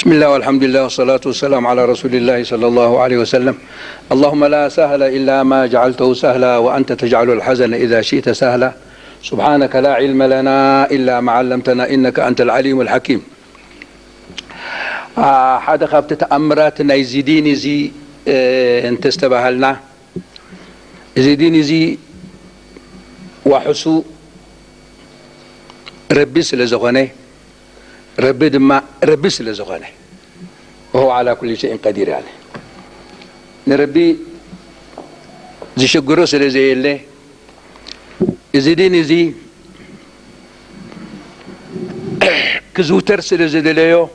بسم الله والحمد لله والصلاة والسلام على رسول الله صلى الله عليه وسلم. اللهم لا سهل إلا ما جعلته سهلا وأنت تجعل الحزن إذا شئت سهلا. سبحانك لا علم لنا إلا ما علمتنا إنك أنت العليم الحكيم. حدا خابت تأمرات نايزيدين زي انت استبهلنا زيدين زي وحسو ربي سلزغني ربي دما ربي سلزغني وهو على كل شيء قدير عليه. نربي زي شجرو سلزي اللي زيدين زي كزوتر سلزي دليو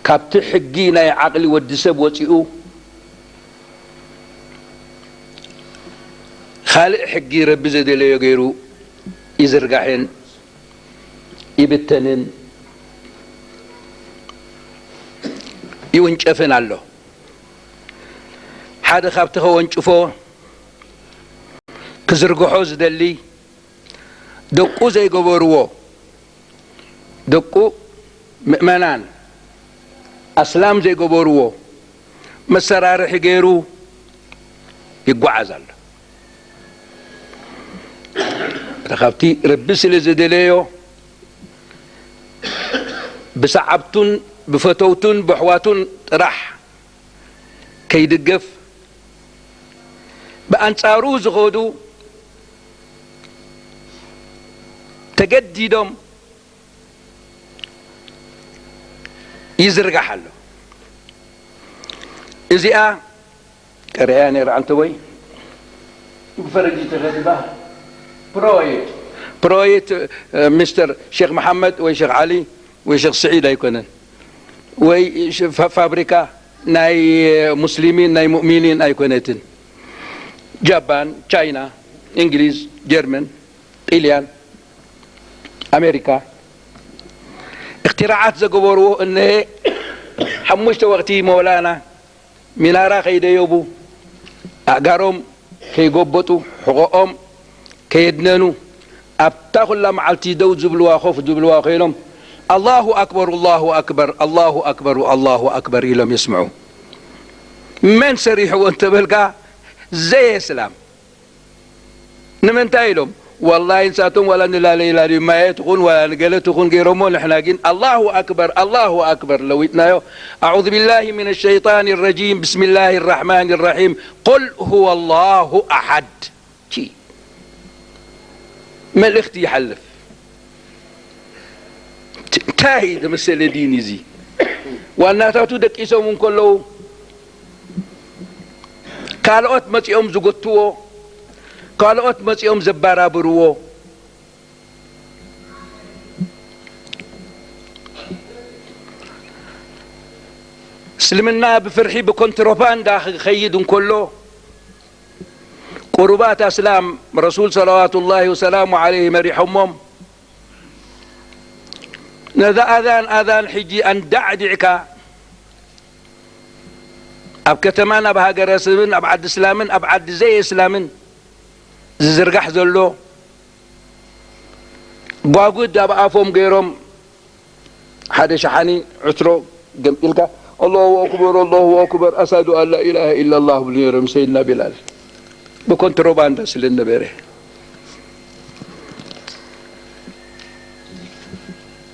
كابت حقينا يا عقلي ودسب وطيئو خالق حقي ربي زدليو غيرو يزرقحن يبتنن يونጨفن አለው ሓደ ካብቲ ወንጭፎ ክዝርግሖ ዝደሊ ደቁ ዘይገበርዎ ደቁ ምእመናን أسلام زي قبروه مسرار حجيرو يقعز الله رخبتي ربس لزدليو بسعبتون بفتوتون بحواتون راح كيدقف بأنصارو زغودو تجددهم يزرق حله إذا كرياني رعنتوي فرجي تغلبه برويت مستر شيخ محمد وشيخ علي وشيخ سعيد يكونن وي فابريكا ناي مسلمين ناي مؤمنين يكونتن جابان تشاينا انجليز جيرمن طليان امريكا اختراعات زقبروا انه حمشت وقتي مولانا منارا خيدا يوبو اقارهم كي قبطوا حقوقهم كي يدننوا ابتاخوا الله معلتي دو زبلوا خوف زبلوا خيلهم الله اكبر الله اكبر الله اكبر الله اكبر لم يسمعوا من سريح وانت بلقى زي اسلام نمن تايلهم والله إنساتهم ولا نلالي لا ما يتخون ولا نقلتخون غيرهم نحن قين الله أكبر الله أكبر لو يتنايو أعوذ بالله من الشيطان الرجيم بسم الله الرحمن الرحيم قل هو الله أحد شي ما الاختي يحلف تاهي مسألة ديني زي وأنها تاتو دكيسو من كله كالوت متيوم زغتوه قالوا مصيوم زبارا برو سلمنا بفرحي بكونتروبان داخل خيد كله قربات اسلام رسول صلوات الله وسلامه عليه مريحهم نذا اذان حجي ان دعدعك اب كتمان اب هاجر سبن اب عد اسلامن اب عد زي اسلامن زرقح زلو باقود اب افهم غيرهم حدا شحاني عترو قملك الله اكبر الله اكبر اشهد ان لا اله الا الله بليرم سيدنا بلال بكونتروباند سلنا بره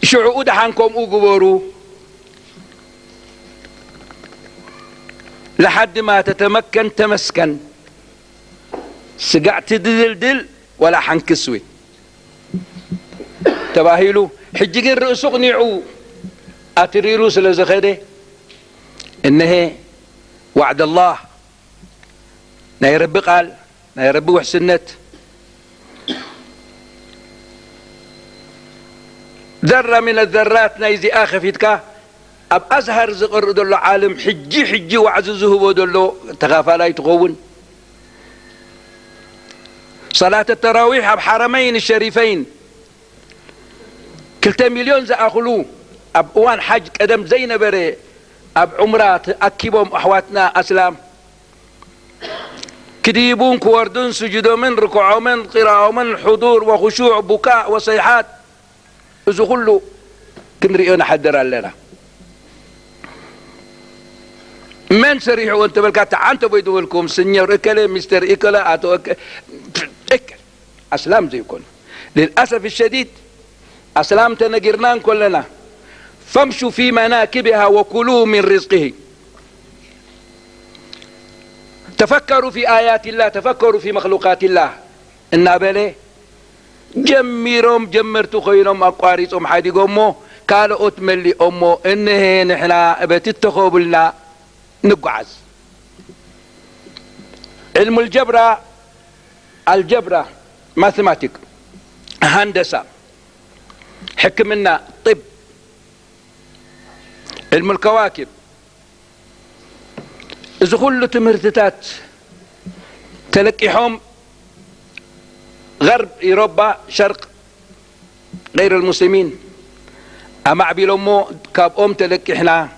شعود حنكم اغبروا لحد ما تتمكن تمسكن سقعت دلدل ولا حنكسوي تباهيلو حجي الرؤوس اقنعوا اتريرو سلازخده انه وعد الله نا ربي قال نا ربي وحسنت ذره من الذرات نايزي اخفتك اب ازهر زقر دلو عالم حجي وعززه بدلو تغافلاي تقون صلاة التراويح بحرمين الشريفين كلتا مليون زاخلو اب اوان حج قدم زين بري اب عمرات اكبهم احواتنا اسلام كديبون كوردون سجدوا من ركوعوا من قراءوا من حضور وخشوع بكاء وصيحات اذا كله كنريو نحدر لنا من سريح وانت بالكات عنت بيدو لكم سنيور اكله مستر اكله اتو اكل اسلام زي يكون للاسف الشديد اسلام تنقرنان كلنا فامشوا في مناكبها وكلوا من رزقه تفكروا في آيات الله تفكروا في مخلوقات الله النابلة جميرهم جمرتوا خيرهم أقاريسهم حادي قوموا قالوا أتملي أمو إنه نحنا بتتخوبلنا نقعز علم الجبرة ماثماتيك هندسة حكمنا طب علم الكواكب إذا كل تمرتات تلقيهم غرب أوروبا شرق غير المسلمين أما عبيل أمو كاب أم تلقي إحنا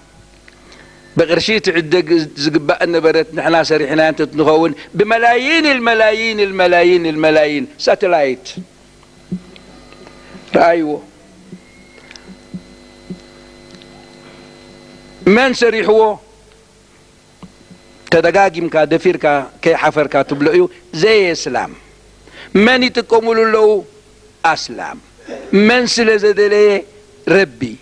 بغرشيت عدة زقباء النبرت نحنا سريحنا أنت تنخون بملايين الملايين الملايين الملايين ساتلايت رأيوه من سريحوه تدقاقم كا دفير كا كي حفر كا تبلعيو زي اسلام من يتقوموا له اسلام من سلزدلي ربي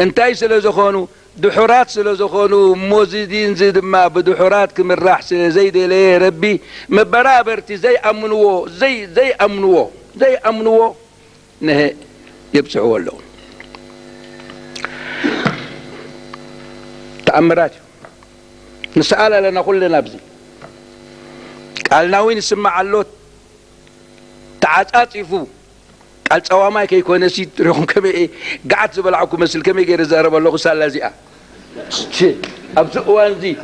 انتاي سلزخونو دحورات سلزخونو موزيدين زيد ما بدحورات كم الراح سلزيد لي ربي مبرابرتي زي امنوو زي امنوو نه يبسعوا له تأمرات نسأل لنا كلنا بزي قالنا وين يسمع اللوت تعاطفوا قال صواماي كيكون سي تريهم كمي ايه قعد زبلعكم مثل كمي غير زارب الله سال لازئه ابزقوان دي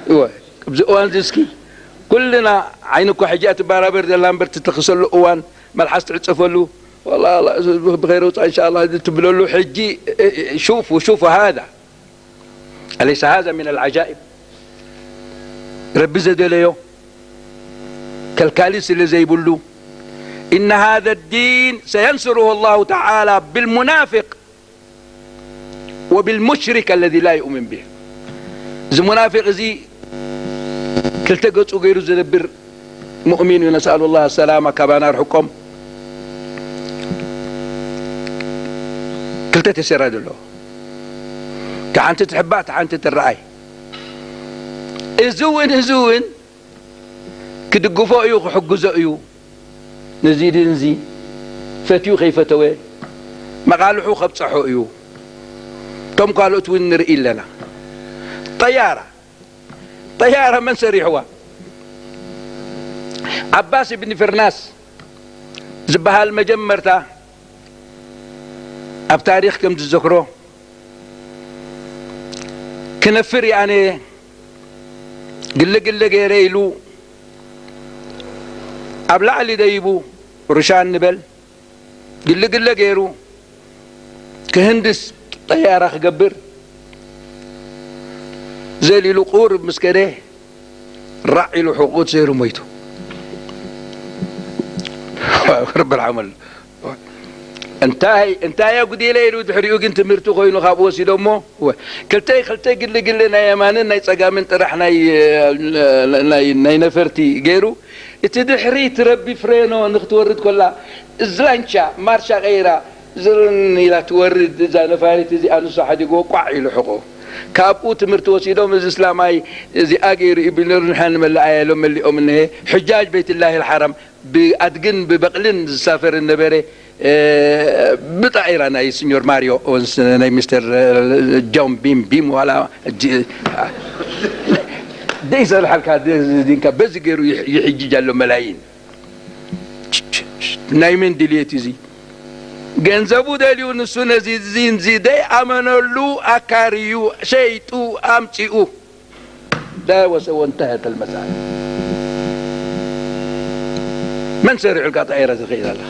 ايوه ابزقوان دي سكي كلنا عينكم حاجات بارابر لامبر تتخسل اوان ملحس تعصفلو والله بغيره ان شاء الله تبلوا له حجي شوفوا هذا أليس هذا من العجائب ربي زاد ليه كالكاليس اللي زي بلو إن هذا الدين سينصره الله تعالى بالمنافق وبالمشرك الذي لا يؤمن به زي منافق زي كالتقص وغيره زدبر مؤمن ونسأل الله السلامة كبانار حكم كلتا تسيراد له كعنت تحبات عنت الرأي ازوين كدقفوا ايو حقزوا ايو نزيد نزي فتيو خيفتوي ما قالوا حو خبصحوا ايو تم قالوا توين نرئي لنا طيارة من سريحوا عباس بن فرناس زبها المجمرتا اب تاريخ كم تذكروه كنفر يعني قل غيريلو ابلع اللي دايبو رشان نبل قل غيرو كهندس طياره خقبر زي لي لقور مسكره رعي له حقوق سيرو ميتو رب العمل انتهي قدي لي لو دحريو كنت مرتو خوينو خابو سي دمو كلتي قل نا يمانن ناي صقامن طرح ناي نفرتي غيرو اتدحري تربي فرينو نختورد كلها زلانشا مارشا غيرا زرن الى تورد ذا نفاريت زي انو صحدي جو قعي لحقو كابو تمرتو سيدو مز اسلاماي زي اغير ابن رحان ملعي لهم اللي امنه حجاج بيت الله الحرم بادقن ببقلن سافر النبري بطائرة ناي سنيور ماريو ناي مستر جون بيم ولا ديس الحلقة دين كبز غيرو يحجي جالو ملايين نايمين دليتي زي ገንዘቡ ደሊው ንሱ ነዚህ زين አመነሉ አካሪዩ ሸይጡ አምጪኡ لا وانتهت المسألة من سرع القطائر خير الله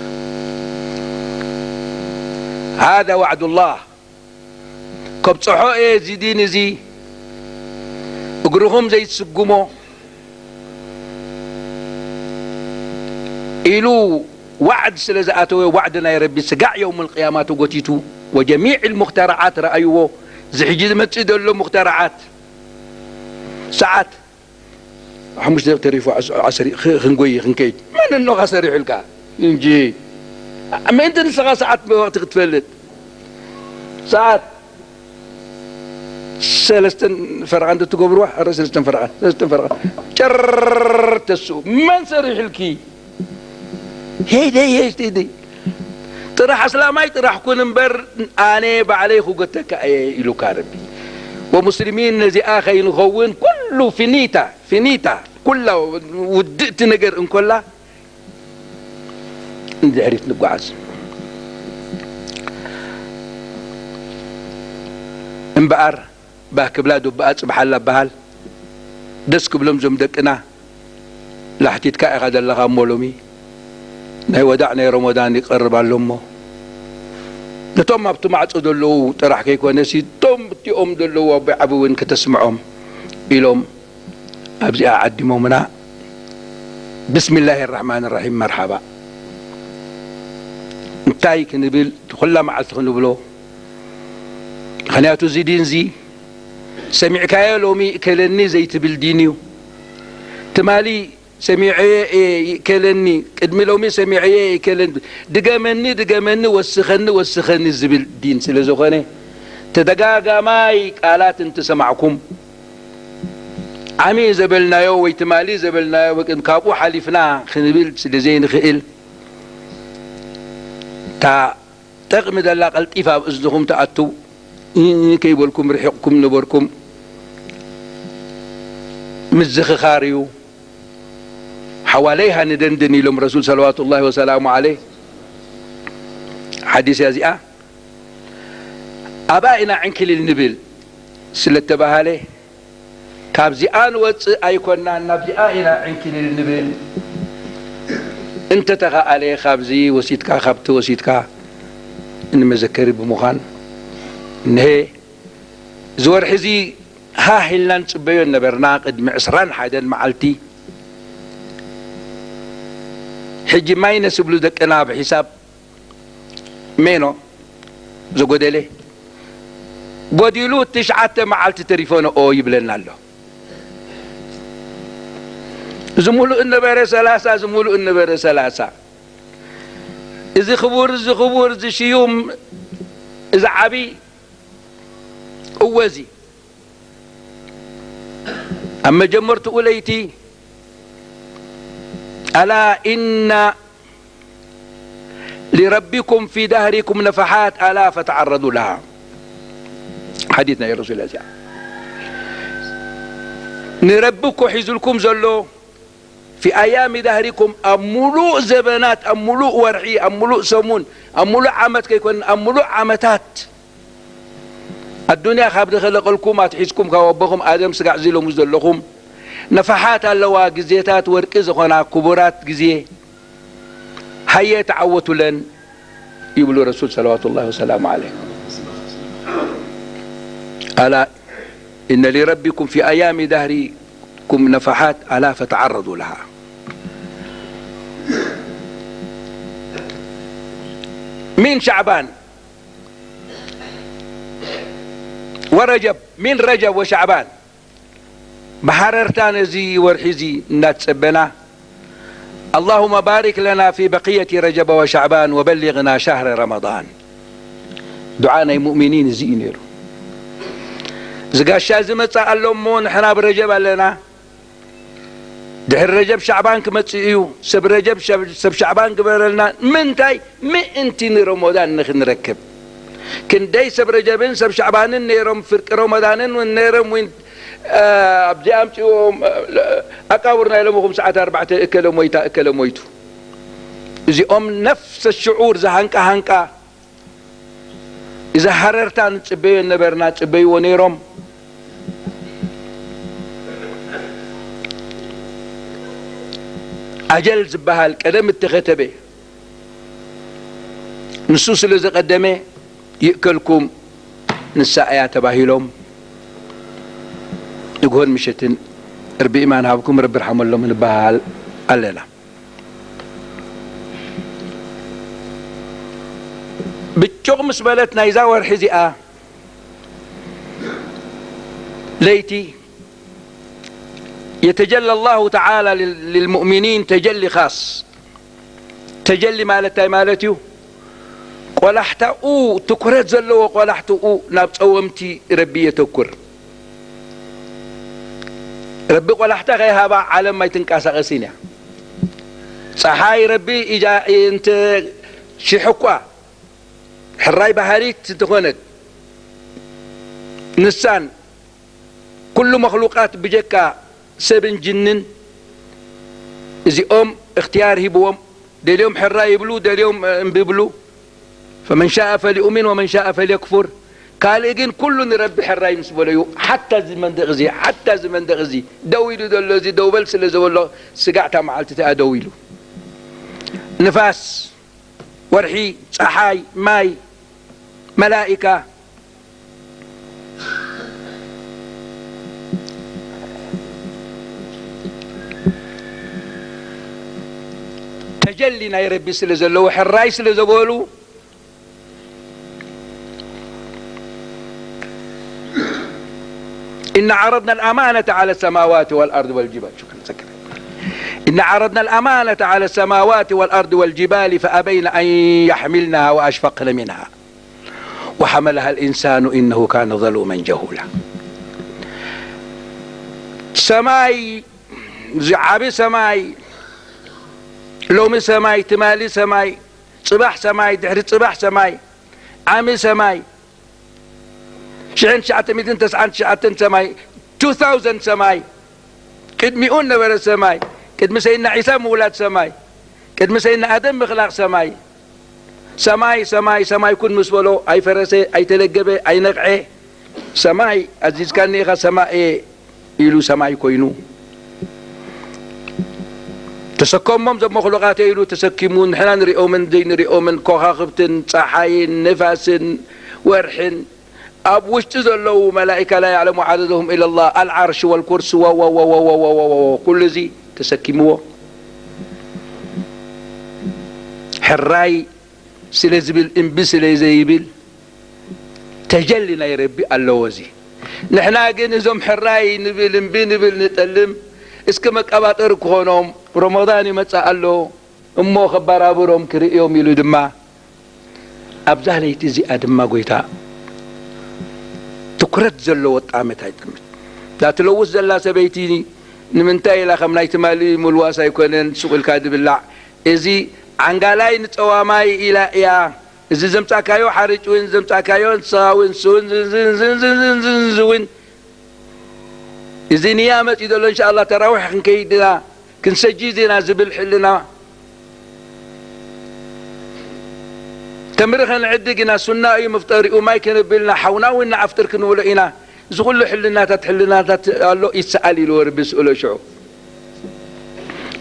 هذا وعد الله كبصحو زيدين زي اقرهم زي تسقمو إلو وعد سلازاتو وعدنا يا ربي سقع يوم القيامات وقتيتو وجميع المخترعات رأيوه زحجي متسيد له مخترعات ساعات حمش تعرفوا عسري خنقوي خنكيد من انه غسري حلقة ينجي اما انت نسغى ساعات بوقت تفلت ساعات سلستن فرقان تقبروا حر سلستن فرقان جر تسو من سري حلكي هيدي طرح اسلامي طرح كون مبر اني بعليه خوتك الو كاربي ومسلمين نزي اخي نخون كله فينيتا كله ودقت نجر ان كلها ندي عرفت نقعز امبار باك بلادو بقى صبح الله بحال دسك بلم زم دقنا لاحتيت كاي غدا لغا مولومي ناي ودعنا رمضان يقرب على نتوم ما بتمعص دلو طرح كيكون سي توم بتيوم دلو بعبون كتسمعهم إلهم أبزي أعدموا منا بسم الله الرحمن الرحيم مرحبا انتاي كنبيل تخلى مع الثخنبلو خنياتو زيدين زي سمع كايلومي كلني زي تبلدينيو تمالي سميعي كلني قدمي لومي سميعي كلن دقامني وسخني الزبل دين سلزوخاني تدقاقا ماي قالات انت سمعكم عمي زبلنا يو ويتمالي زبلنا يو كابو حلفنا خنبيل سلزين خئل تا تقمد الله قلتيفا بإذنكم تأتوا كيبولكم رحقكم نبوركم مزخ خاريو حواليها ندندني لهم رسول صلوات الله وسلامه عليه حديث يزيئة أبائنا عن كل النبل سلت بهاله كابزيان وص أيكوننا نبزيائنا عن كل النبل انت تغى عليه خابزي وسيتك خبت وسيتك إن مذكر بمخان إنه زور حزي ها هلان صبيون نبرناقد معسران حدا معلتي حجي ما ينسب له دقنا بحساب مينو زغودلي غوديلو تشعت معلت تليفون او يبلنا له زمولو النبر ثلاثه زمولو النبر ثلاثه اذا خبور اذا شيوم اذا عبي اوزي اما جمرت وليتي ألا إن لربكم في دهركم نفحات ألا فتعرضوا لها حديثنا يا رسول الله نربكم حزلكم زلو في أيام دهركم أملوء زبنات أملوء ورعي أملوء سمون أملوء عمت كيكون أملوء عمتات الدنيا خاب خلق لكم ما تحسكم كوابكم آدم سقع زيلو مزدلكم نفحات اللوا جزيتات وركز هنا كبرات جزيه هيا تعوتوا لن يقولوا رسول صلوات الله وسلامه عليه ألا إن لربكم في أيام دهركم نفحات ألا فتعرضوا لها من شعبان ورجب من رجب وشعبان بحررتان زي ورحزي ناتسبنا اللهم بارك لنا في بقية رجب وشعبان وبلغنا شهر رمضان دعانا المؤمنين زينير زقاش شازمت قال لهم مو نحنا برجب لنا دحر رجب شعبان كمتسيو سب رجب سب شعبان كبرلنا من تاي انتي رمضان نركب كن داي سب رجبين سب شعبان نيرم فرق رمضان ونيرم وين أبدي أمشيهم أكاورنا لهم ساعات 4 أكلوا مويتو إذا نفس الشعور هنكا إذا حررتان تبي النبرنا تبي ونيرم أجل زبهال كلام التختبه نصوص اللي قدمه يأكلكم نساء تباهيلهم يقول مشتن ربي إيمان هابكم رب يرحم الله من بهال الليلة بالشغمس بلتنا يزاور حزئة ليتي يتجلى الله تعالى للمؤمنين تجلي خاص. تجلي مالتي قلحتأو تكرت زلو قلحتأو نابصومتي ربي يتكر ربي قلحتا غيهابا عالم ما يتنقاسقسين صحاي ربي إجا انت شحقوا حراي بهاريت تكونت نسان كل مخلوقات بجكا سبن جنن زي اختيار هبوم دليوم حراي يبلو دليوم بيبلو فمن شاء فليؤمن ومن شاء فليكفر قال إجن كل نربي حراي مسبوليو حتى زمن دغزي حتى زمن دغزي دويلو دلوزي دوبل سلزي والله سقعتا معلتتا دويلو نفاس ورحي صحاي ماي ملائكة تجلينا يا ربي سلزلو حراي سلزبولو إن عرضنا الأمانة على السماوات والأرض والجبال إن عرضنا الأمانة على السماوات والأرض والجبال فأبين أن يحملنها وأشفقن منها وحملها الإنسان إنه كان ظلوما جهولا. سماي زعابي سماي لومي سماي تمالي سماي صباح سماي دحري صباح سماي عامي سماي شعن شعتميدن تسعن شعتن سماي 2000 سماي قدميون نبر سماي قدم سيدنا عيسى مولاد سماي قدم سيدنا آدم مخلاق سماي سماي سماي سماي كن مسولو أي فرسي أي تلقبي أي نقعي سماي عزيز كان نيخا سماي إلو سماي كوينو تسكمهم زب مخلوقات إلو تسكمون حنا نريئو من دين نريئو من كوخاخبتن صحاين نفاسن ورحن أب وشتزلوا ملائكة لا يعلم عددهم إلا الله العرش والكرسي كل ذي تسكموه حراي سلزبل انبسل زيبل تجلنا يا ربي اللوزي نحنا نزم حراي نبل نبل نتألم اسكمك أباطر كونهم رمضان متسألو امو خبار ابورهم كريئيهم يلو دما أبزاه ليتزي أدما قويتا تكرت زلو وطعمت هاي تكمت لا تلوث زلا سبيتيني نمنتاي لا خمناي تمالي ملواسا يكونن سوق الكاذب الله ازي عنقالاي نتواماي الى يا ازي زمتاكايو حارج وين زمتاكايو ساوين سون زين ازي نيامت يدل ان شاء الله تراوح كنكيدنا كنسجي زينا زبل حلنا تمرخن عدقنا سنة اي مفتري وما يكنبلنا حونا وإنا عفتر كنولئنا زغل حلنا تتحلنا تتقالو يسألي لو ربي سؤلو شعو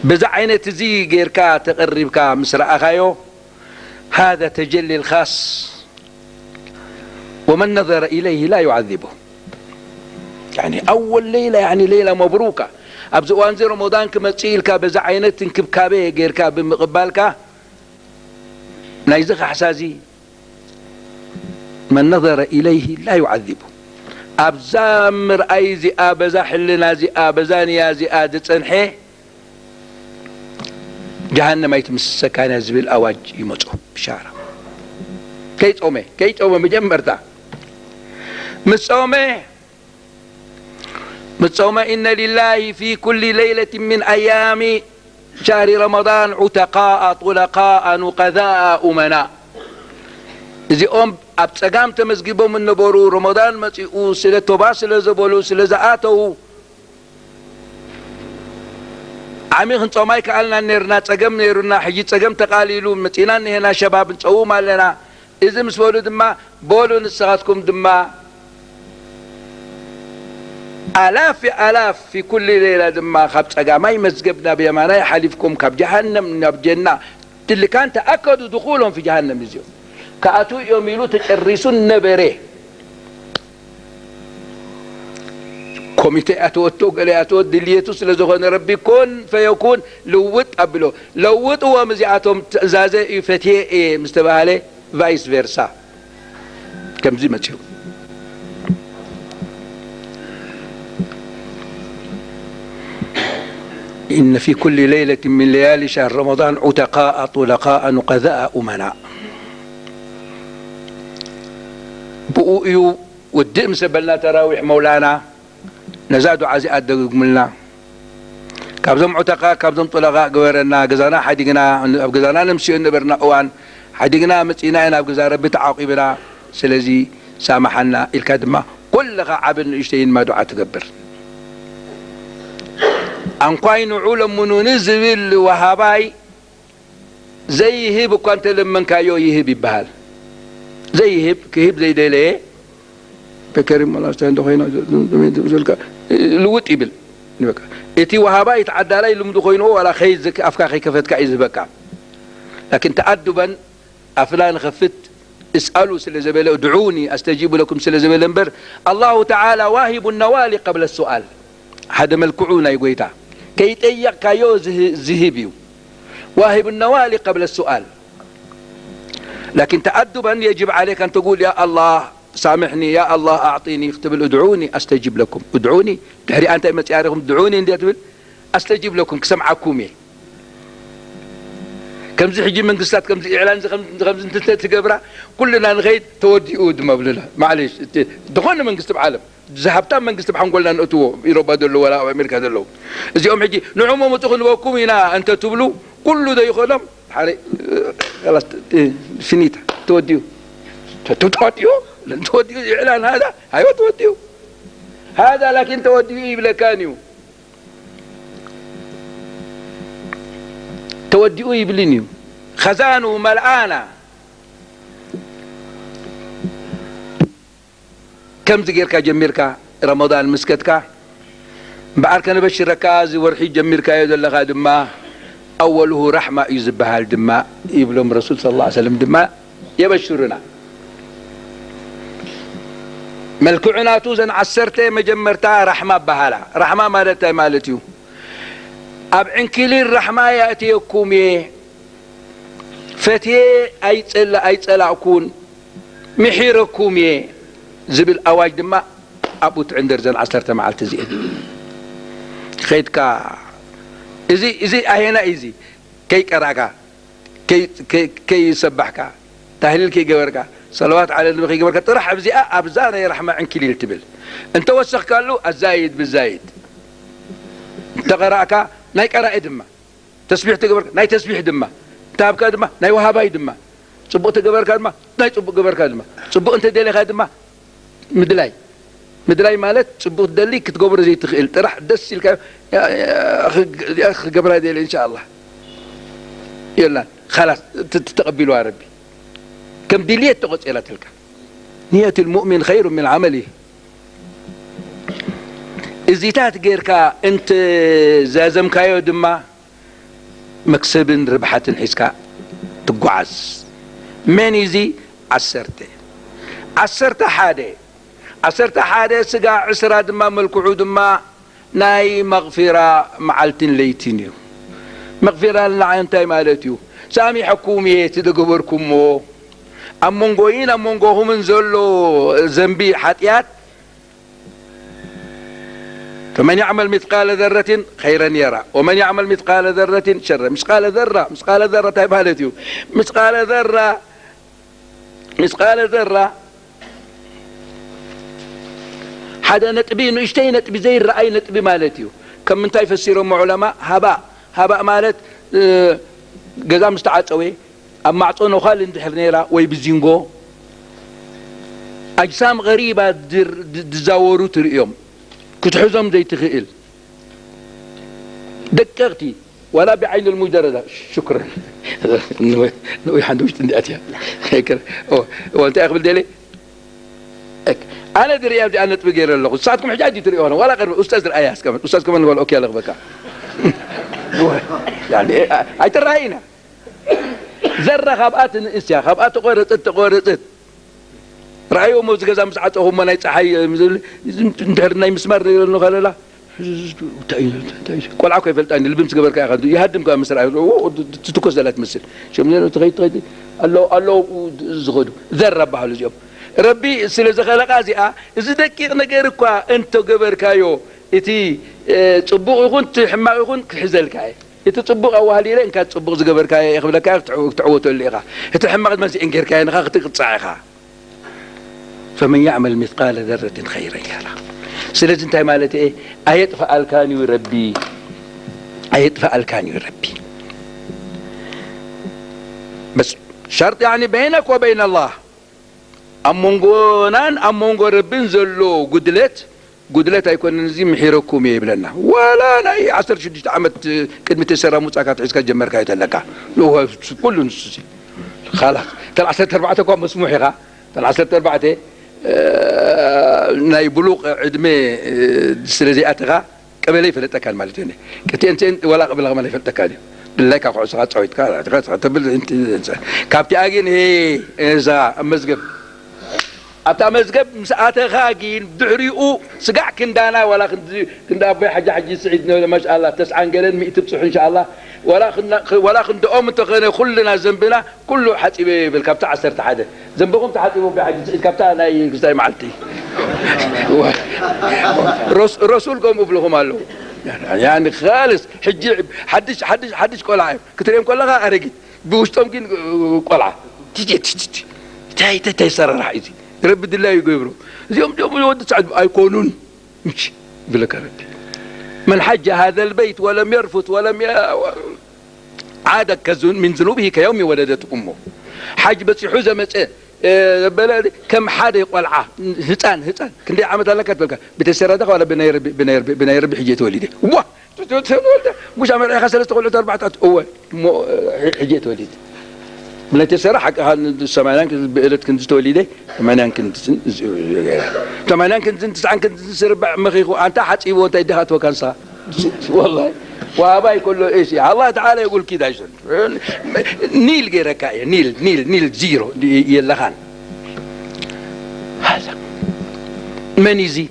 بزع عينة تزي غيركا تقربكا مسرع أخايو هذا تجلي الخاص ومن نظر إليه لا يعذبه يعني أول ليلة يعني ليلة مبروكة أبزو أنزي رمضان كما تسيلكا بزع عينة تنكب كابي غيركا بمقبالكا نايزخ حسازي من نظر إليه لا يعذبه أبزامر أي زي أبزا حلنا زي أبزانيا زي أدتنحي جهنم يتمسك أنا زبيل أواج يموتوا بشارة كيت أمي مجمرتا متصومة إن لله في كل ليلة من أيام شهر رمضان عتقاء طلقاء نقذاء أمناء إذا أبتقام تمزقبهم من نبورو رمضان متئو سلة توبا سلة زبولو سلة زآتو عمي خنصو ماي كالنا نيرنا تقم نيرنا حجي تقم تقاليلو متئنا نهنا شباب نصوو مالنا إذا مسولو دما بولو نسغاتكم دما آلاف في كل ليلة دما خبت أقامي مزقبنا بيمانا حليفكم كاب جهنم نبجنا اللي كان تأكدوا دخولهم في جهنم اليوم كأتوا يوميلو تجرسون نبره كوميتي أتوتو قلي أتوت دليتو سلزغن ربي كون فيكون لوت قبلو لوت هو مزيعتهم زازي فتيه مستبهالي فايس فيرسا كم زي ما تشوف. إن في كل ليلة من ليالي شهر رمضان عتقاء طلقاء نقذاء أمناء بؤيو والدئم سبلنا تراويح مولانا نزادوا عزيئات دقملنا كابزم عتقاء كابزم طلقاء قويرنا قزانا حديقنا قزانا نمشي نبرنا أوان حديقنا متينا هنا بقزا ربي تعاقبنا سلزي سامحنا الكدمة كلها عبن اشتين ما دعا تقبر أنقاين علم منو نزل وهاباي زي هيب كنت لمن كايو يهب بحال زي هيب كهيب زي ديلي بكريم الله استعين دخينا لوت إبل إتي وهاباي تعدى لي لمدو خينو ولا خيزك أفكاخي كفت كعيز بكا لكن تأدبا أفلان خفت اسألوا سلزبيل ادعوني أستجيب لكم سلزبيل انبر الله تعالى واهب النوال قبل السؤال هذا ملكعونا يقويتا كي تيق كايو زهبيو واهب النوال قبل السؤال لكن تأدبا يجب عليك أن تقول يا الله سامحني يا الله أعطيني اختبل ادعوني أستجيب لكم ادعوني تحري أنت إما تعرفهم ادعوني اندي أستجيب لكم كسمعكم كم زي حجي من قصات كم زي إعلان زي خمس تقبرها كلنا نغيد تودي أود ما بلنا معليش دخلنا من قصة بعالم ذهبتان من قصة بحن قلنا نأتوا يوروبا دلو ولا أمريكا دلو زي أم حجي نعوم متخن وكم هنا أنت تبلو كل ده يخدم حري خلاص فينيتا توديو لن توديو إعلان هذا أيوة توديو هذا لكن توديو بلا كانيو توديو يبلينيو خزانه ملعانة كم زجيركا جميركا رمضان مسكتكا بعرك نبشرك زي ورحي جميركا يدل غادما أوله رحمة يزبها الدماء يبلهم رسول صلى الله عليه وسلم دماء يبشرنا ملكعنا توزن عسرته مجمرتا رحمة بهالا رحمة مالتا مالتيو أبعن كلي الرحمة يأتيكم فتي أيتلا أكون محيركم زبل أواج دما أبوت عندر زن عسرت مع التزيين خيتك إزي أهنا إزي كي كراكا كي يسبحك تهليل كي جورك صلوات على النبي كي جورك ترحب زي أبزانا يا رحمة عن كلي التبل أنت وسخ قالوا الزايد بالزايد تقرأك ناي قراء دما تسبيح تقبر ناي تسبيح دما تابك دما ناي وهاباي دما صبو تقبر كدما ناي صبو قبر كدما صبو انت ديلي خدما مدلاي مالت صبو دلي كتقبر زي تخيل ترح دس يا اخ قبر ديلي ان شاء الله يلا خلاص تتقبلوا يا ربي كم دلية تقص الى تلك نية المؤمن خير من عمله إزيتات غيركا أنت زازم كايو دما مكسب ربحة حسكا تقعز من يزي عسرت حادي سقا عسرة دما ملكعو دما ناي مغفرة معلتين ليتينيو مغفرة لنعينتاي مالتيو سامي حكومي تدقبركم مو أمونغوين أمونغوهم نزلو زنبي حاتيات فمن يعمل مثقال ذرة خيرا يرى ومن يعمل مثقال ذرة شرا مثقال ذرة تايب هالتيو مثقال ذرة حدا نتبي انه اشتي نتبي زي الرأي نتبي مالتيو كم من تايف السيرهم علماء هباء مالت قزام مستعاطوي اما عطونو خال اندحر نيرا وي بزينغو اجسام غريبة تزاورو ترئيهم كتحزم زي تخيل دققتي ولا بعين المجردة شكرا نوي حندوش تندأتيها هيك وانت اقبل ديلي انا دري ابدي ان تبغير اللغة استاذكم حجاجي تريونه ولا غير استاذ الاياس كمان استاذ كمان نقول اوكي لغبك يعني هاي تراينا ذره خبات انسيا خبات قرطت رأيوا موز جزا مسعته هم ناي صحي انتهرنا مسمار انه قال لا قلعوا كيف الثاني اللي بمس قبل كاخذ يهدم كان مسرع تتكوز لا تمثل شو من تغيت الله زغدو ذر بحالو زيوم ربي سلازي خلق ازيا اذا دقيق نجر اكوا انتو جبركايو اتي صبوق يكون تحما يكون كحزلكاي اتي صبوق اوهالي لين كان صبوق زغبركاي يخبلكا تعوتو ليغا اتي حما قد ما انكركاي نخا تقصعيخا فمن يعمل مثقال ذرة خيرا يرى سلازي انت مالتي ايه ايطفأ الكاني ربي ايطفأ الكاني ربي بس شرط يعني بينك وبين الله أمونغو ربين زلو قدلت هيكون نزيم محيركم يبلنا ولا ناي 10 شديد عمت قدمة السرا موساكات عسكا جمر كايت لك لو كل نسي خلاص تل 10/4 كم مسموح يا تل 10/4 ناي بلوغ عدمي سلازي اتغا قبلي فلتكان مالتني كنت انت ولا قبل ما فلتكان لك عصات صويت كان تبل انت كابتي اجين هي اذا مزقب أتا مزقب مساعته غاقين دعريقو سقع كندانا ولا كند أبي حاجة سعيدنا ما شاء الله 9 قلن 100 تصح إن شاء الله ولا كند أم تغني كلنا ذنبنا كله حتى بالكابتا 10 حدا ذنبكم تحتيبوا بحاجة سعيد كابتا أنا يقصي معلتي رسولكم أبلغهم قالوا يعني خالص حجي حدش قلعة كتريم كلها أرجع بوشتم كين قلعة تي تيسر راح يجي رب الله يقبره يوم يود سعد أيقونون مش بلك ربي من حج هذا البيت ولم يرفث ولم عاد من ذنوبه كيوم ولدت أمه حج بس حزمة بلد كم حدا يقلعه هتان كندي عملت لك تبقى بتسير هذا ولا بناير بحجيت وليدي واه مش عمل اخر 3 4 اول حجيت وليدي من تسير حق السمانان كنت بقلت كنت توليدي سمانان كنت 9 كنت سربع مخيخو انت حتي وانت يدهات وكان صار والله واباي كله ايش الله تعالى يقول كده نيل غيركايه نيل زيرو يلخان هذا منيزي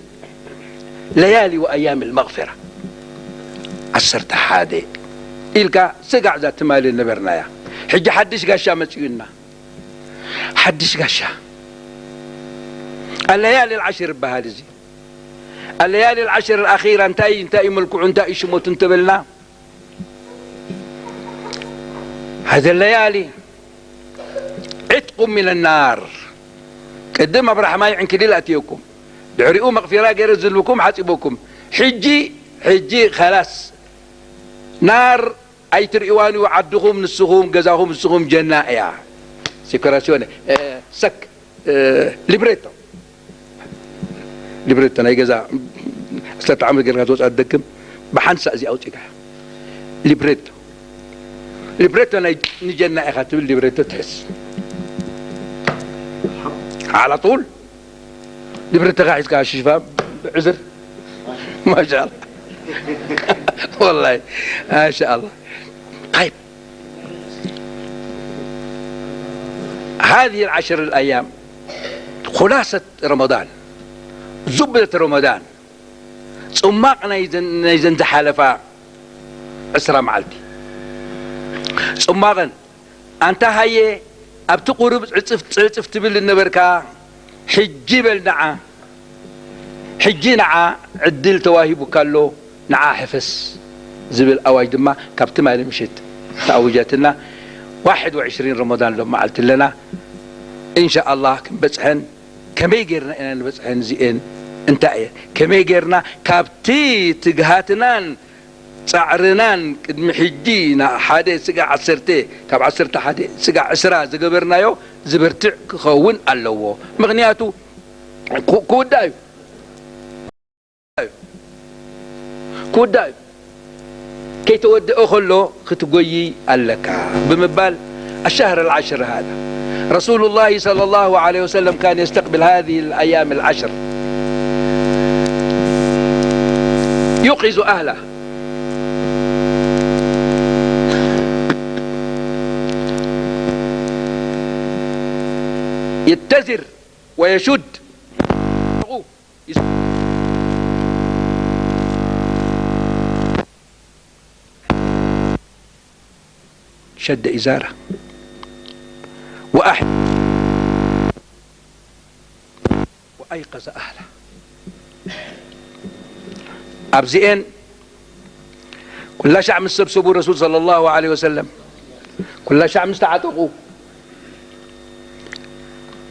ليالي وايام المغفره 10 حادي إلقى سقع ذات مال النبرنايا حج حدش قاشا مسيونا حدش قاشا الليالي 10 بهالزي الليالي 10 الأخيرة انتهي ملكو انتهي شموت انتبلنا هذه الليالي عتق من النار قدم برحماي عن كليل أتيكم دعرئوا مغفرة غير ذنوبكم حسبكم حجي خلاص نار أي ترئواني وعدهم نسخهم جزاهم نسخهم جنة يا سيكوراسيون سك ليبريتو أنا جزا استطعم الجرات وصدقكم بحنسا زي أوتيك ليبريتو أنا نجنة أخاتب ليبريتو تحس على طول ليبريتو قاعد كاش شفا عذر ما شاء الله والله ما شاء الله طيب هذه 10 الأيام خلاصة رمضان زبدة رمضان صماقنا يزن زحالفا 10 معلتي صماقن أنت هاي أبتو قرب عصف تبل النبركا حجي بلنعا حجي نعا عدل تواهب كالو نعا حفس زبل أواج دما كابت مالي مشيت تأوجاتنا 21 رمضان لما قلت لنا إن شاء الله بسحن كمي غيرنا إن بسحن زين انت كمي غيرنا كابتي تجهاتنا صعرنان قدم حجينا حدا سقع 10 كاب 10 حدا سقع 10 زغبرنايو زبرتع كخون اللو مغنياتو كوداي كي تودئ خلو ختقوي ألك بمبال الشهر 10 هذا رسول الله صلى الله عليه وسلم كان يستقبل هذه الأيام 10 يوقظ أهله يتزر ويشد شد إزاره وأيقظ أهله أبزئن كل شعب مستبسبوا الرسول صلى الله عليه وسلم كل شعب مستعتقوا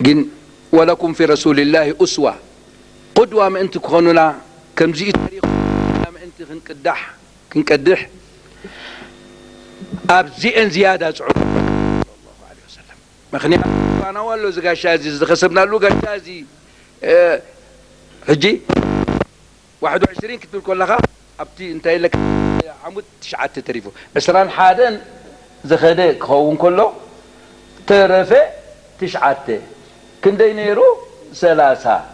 جن ولكم في رسول الله أسوة قدوة ما أنت كوننا كم زي تاريخ ما أنت كنقدح أبزئن زيادة صعود صلى الله عليه وسلم مخني أنا والله زقاشازي خسبنا له قاشازي هجي 21 كتب كلها أبتي انتهي لك عمود 9 تريفو اسران حادن زخدك خون كله ترفه 9 كندي نيرو 3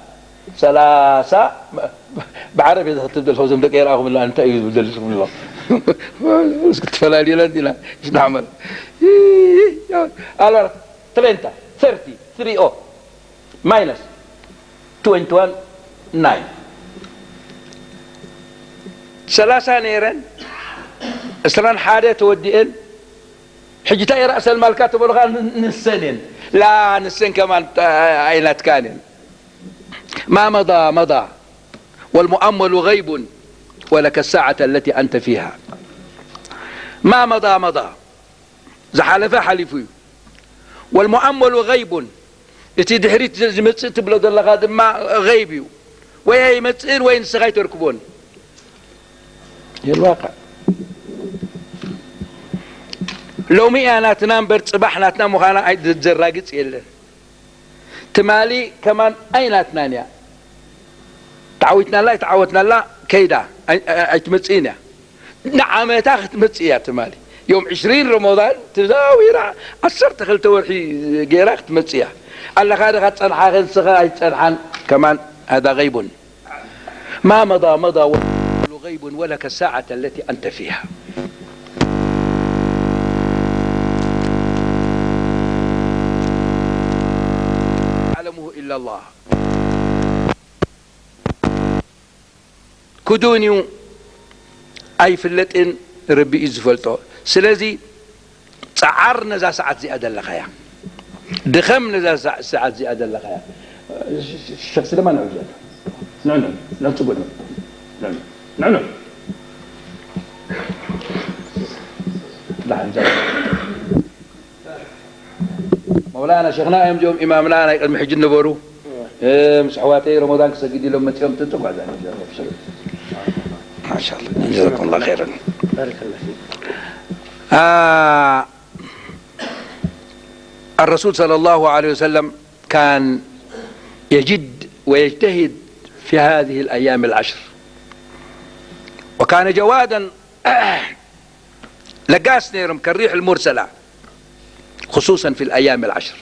بعربي اذا تبدا الحوزه بدك يراهم الا انت يبدل بسم الله اسكت فلالي لا ايش نعمل على 30 ماينس 21 9 3 نيرن اسران حاده تودئن حجتاي راس المالكات بلغا نسنين لا نسن كمان عينات كانن ما مضى والمؤمل غيب ولك الساعة التي أنت فيها ما مضى زحلفه حلفه والمؤمل غيب يتي دحريت زمصت بلو دلغا ما غيبي ويا يمصين وين سغاي تركبون هي الواقع لو مئة تنام برد صباحنا تنام وخانا تزراقص يلن تمالي كمان أين تنانيا تعودنا لا كيدا أتمصينا نعمتها تمصيا تمالي يوم 20 رمضان تزاويرا 10 خلت ورحي غيرك تمصيا الله هذا تصنح غير صغاي تصنحان كمان هذا غيب ما مضى غيب ولك الساعة التي أنت فيها يعلمه إلا الله كدوني أي فلتين ربي إزفلتو سلازي تعرنا ذا ساعة زيادة لخيا دخمنا ذا ساعة زيادة لخيا الشخص ده ما نعجل نعم لا تقول نعم لا مولانا شيخنا يوم جوم إمامنا قد محج النبورو مسحواتي رمضان كسجدي لما تيوم تتقعد ما شاء الله جزاكم الله خيرا بارك الله فيك الرسول صلى الله عليه وسلم كان يجد ويجتهد في هذه الأيام العشر وكان جوادا لقاس نيرم كالريح المرسلة خصوصا في الأيام العشر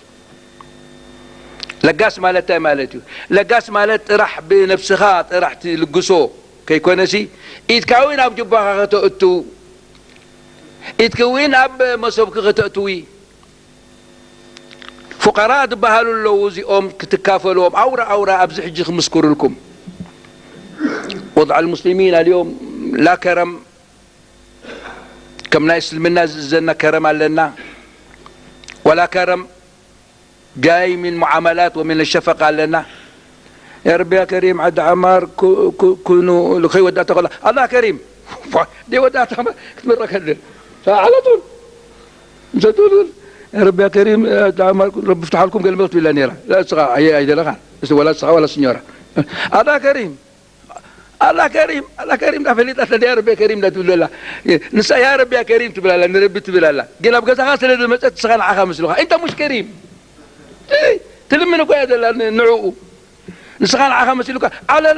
لقاس مالتي لقاس مالت راح بنفسها راح تلقسو كي كونسي يتكوين اب جبا خطأتو يتكوين اب مصوب خطأتوي فقراء دبهالو اللوزي كتكافلوهم أورا أبزح جيخ مسكر لكم وضع المسلمين اليوم لا كرم كم ناس منا زلنا كرم لنا ولا كرم جاي من معاملات ومن الشفقة لنا يا رب يا كريم عد عمار كونوا لخي ودات الله كريم دي ودات عمار كتمر كدر على طول زتول يا رب يا كريم عد عمار رب افتح لكم قلبي بالله نيره لا صغا هي دلغان ولا صغا ولا سنيوره الله كريم الله كريم دافليت يا رب يا كريم لا تقول لا نسا يا رب يا كريم تبلا لا نربي تبلا لا قال ابغى غاسل ما تسخن عخا مسلوها انت مش كريم تلمنك يا دلال نعو نسخن عخا مسلوك على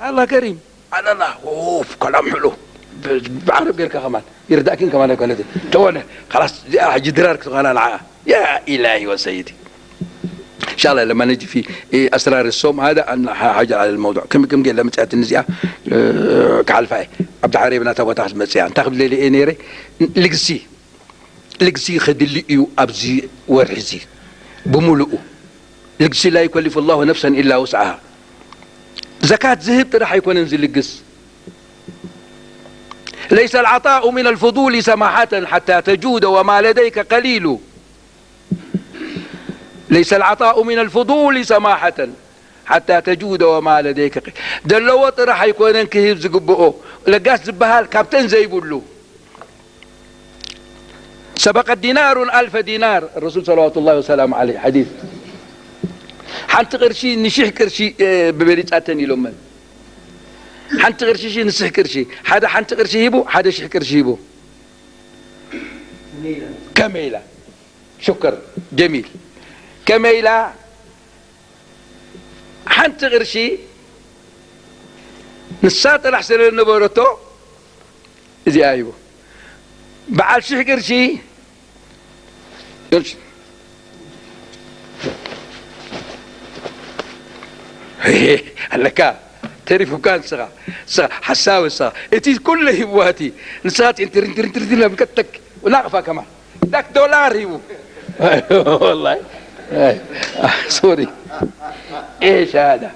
الله كريم على الله اوف كلام حلو بعرب غيرك كمان يرداكين كمان قالت تونا خلاص جدرارك انا يا الهي وسيدي ان شاء الله لما نجي في اسرار الصوم هذا ان حاجه على الموضوع كم قال لما تاعت النزيعه كعلفاي عبد الحريم بنا تبغى تاخذ مسيان تاخذ لي انيري لقسي خدلي يو ابزي ورحزي بملؤ لقسي لا يكلف الله نفسا الا وسعها زكاه ذهب راح يكون ينزل لقس ليس العطاء من الفضول سماحة حتى تجود وما لديك قليل ليس العطاء من الفضول سماحة حتى تجود وما لديك قيل. دلو طرح يكون كهيب زقبؤه لقاس زبهال كابتن زي بلو. سبق الدينار 1000 دينار. الرسول صلوات الله وسلامه عليه حديث حنت قرشي نشيح قرشي ببريتاتني لمن حنت قرشي نسح قرشي حدا حنت قرشي يبو حدا شيح قرشي يبو كميلة. شكر جميل. كميلة حنت قرشي نسات الأحسن النبورتو زي أيوه بعد شيح قرشي هلكا تعرفوا كان صغا حساوي صغا اتي كله هبواتي نسات انت لا مكتك وناقفه كمان ذاك دولار هيبو والله سوري ايش هذا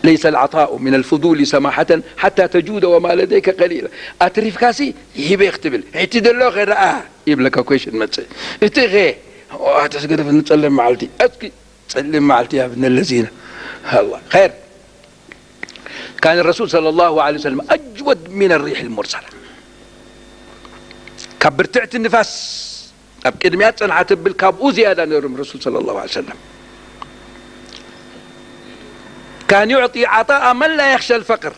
ليس العطاء من الفضول سماحة حتى تجود وما لديك قليلا. اتريف كاسي يبي يختبل اعتدلو غير يبلك كويش المتسي اتغي واتسقط في نتسلم معلتي اسكي سلم معلتي يا ابن الذين الله خير. كان الرسول صلى الله عليه وسلم اجود من الريح المرسله. كبرتعت النفاس ابقدميات صنعت بالكابو زياده نورم الرسول صلى الله عليه وسلم. كان يعطي عطاء من لا يخشى الفقر.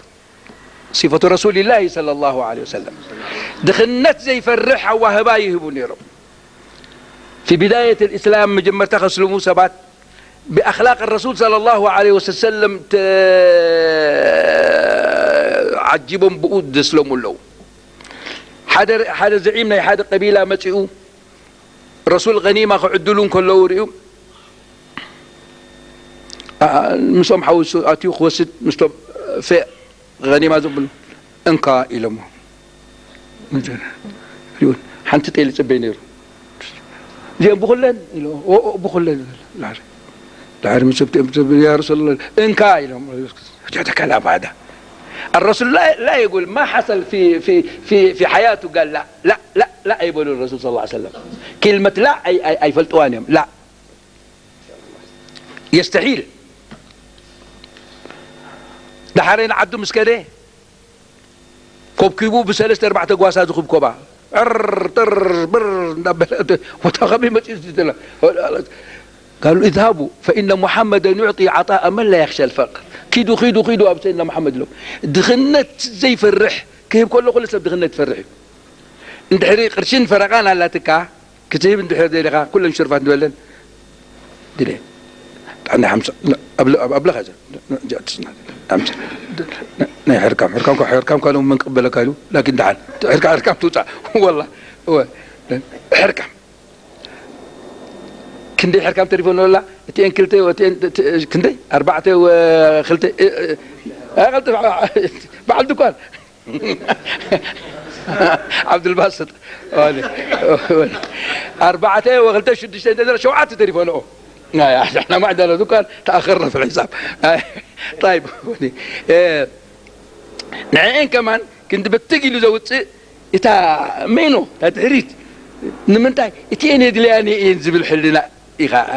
صفة رسول الله صلى الله عليه وسلم. دخلت زي فرحة وهبا يهبوني رب. في بداية الإسلام مجمر تخسلوا موسى بأخلاق الرسول صلى الله عليه وسلم عجبهم بؤود دسلهم اللو. حدا زعيمنا حدا قبيلة متعو رسول غنيمة عدلون كله ريوم مسلم حوس اتيوخ وسد مسلم في غنيمة زبل انكا إلمو يقول حنت تيلي تبينيرو زين بخلن بخلن لا مسبت يا رسول الله انكا إلمو جاء كلام هذا. الرسول لا يقول ما حصل في حياته قال لا لا لا لا يقول الرسول صلى الله عليه وسلم كلمة لا أي فلتوانيهم لا يستحيل. دحرين عدو مسكده كوب كيبو بسلسة 4 قواسات زخوب كوبا تر بر وتغمي مجلس. قالوا اذهبوا فإن محمدا يعطي عطاء من لا يخشى الفقر. كيدو خيدو خيدو أب سيدنا محمد له دخنت زي فرح كيف كل سب دخنت فرح اندحري قرشين فرقان على تكا كتيب اندحري ديلها كلهم شرفات دولن دلي عندنا حمزة أبلغ هذا جاءت سنة حمزة نا حركام كانوا من قبل قالوا لكن تعال حركام توسع والله هو حركام كندي حركام تليفون ولا تين كلتي وتين كندي 4 وخلتي غلط بعد دكان عبد الباسط 4 وخلتي شدشتين شوعات تليفون احنا ما عندنا دكان تاخرنا في الحساب. طيب نعين كمان كنت بتجي له زوجتي اتا مينو تدريت نمنتاي اتيني دلاني ينزل الحلنا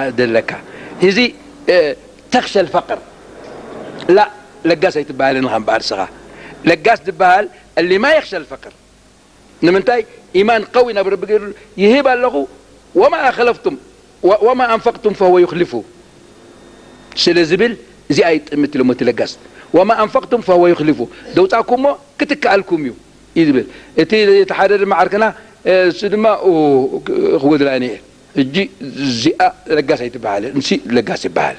دلك هذي تخشى الفقر لا لقاس يتبال نغم بارسغا لقاس تبال اللي ما يخشى الفقر نمنتاي ايمان قوي نبر يهب له وما خلفتم وما انفقتم فهو يخلفه سلازبل زي ايت مثل متلقاس وما انفقتم فهو يخلفه دوتاكم كتكالكم يو يذبل اتي يتحرر معركنا سدما خود الانيه الجي زئة لقاس يتبعال نسي لقاس يتبعال.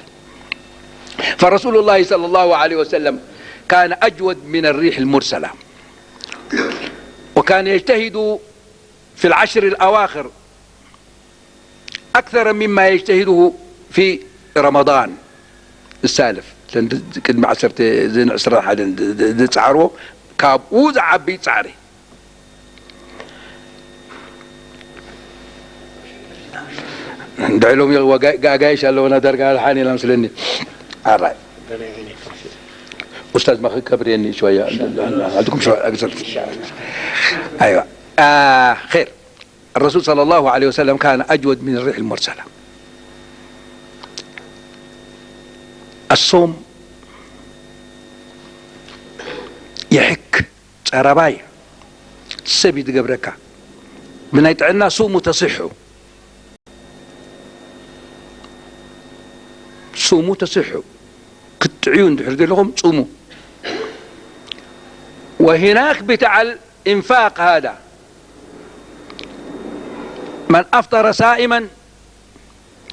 فرسول الله صلى الله عليه وسلم كان أجود من الريح المرسلة وكان يجتهد في العشر الأواخر أكثر مما يجتهده في رمضان السالف. كنت مع عشرة زين عشرة حدا تسعره كاب وزع عبي تسعره. ندعي لهم يلوى قايش قالوا انا درقا الحاني لا مسلني الراي استاذ ما كبريني شويه عندكم شويه اقصر ايوه خير. الرسول صلى الله عليه وسلم كان أجود من الريح المرسلة. الصوم يحك رباي سبي تقبرك من يطعنا صوموا تصحوا، صوموا تصحوا كتعيون تحرد لهم صوموا. وهناك بتاع الإنفاق هذا من أفطر صائما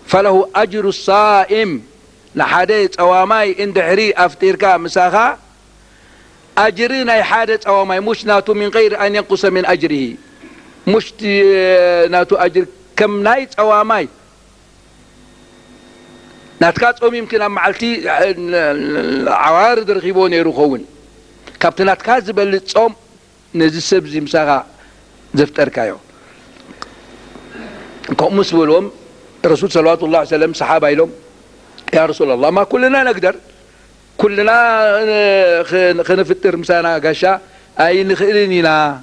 فله أجر الصائم لحديث أواماي إن دحري أفتيركا مساخا أجرنا يحادث أواماي مش ناتو من غير أن ينقص من أجره، مش ناتو أجر كم نايت أواماي ناتكات يمكن أن معلتي عوارض رغيبون يروخون كابتنات كاذب اللي تصوم نزي سبزي مساغا زفتر كايو كم مسولهم الرسول صلى الله عليه وسلم صحابة لهم يا رسول الله ما كلنا نقدر، كلنا خنفتر مسانا قاشا اي نخيرينينا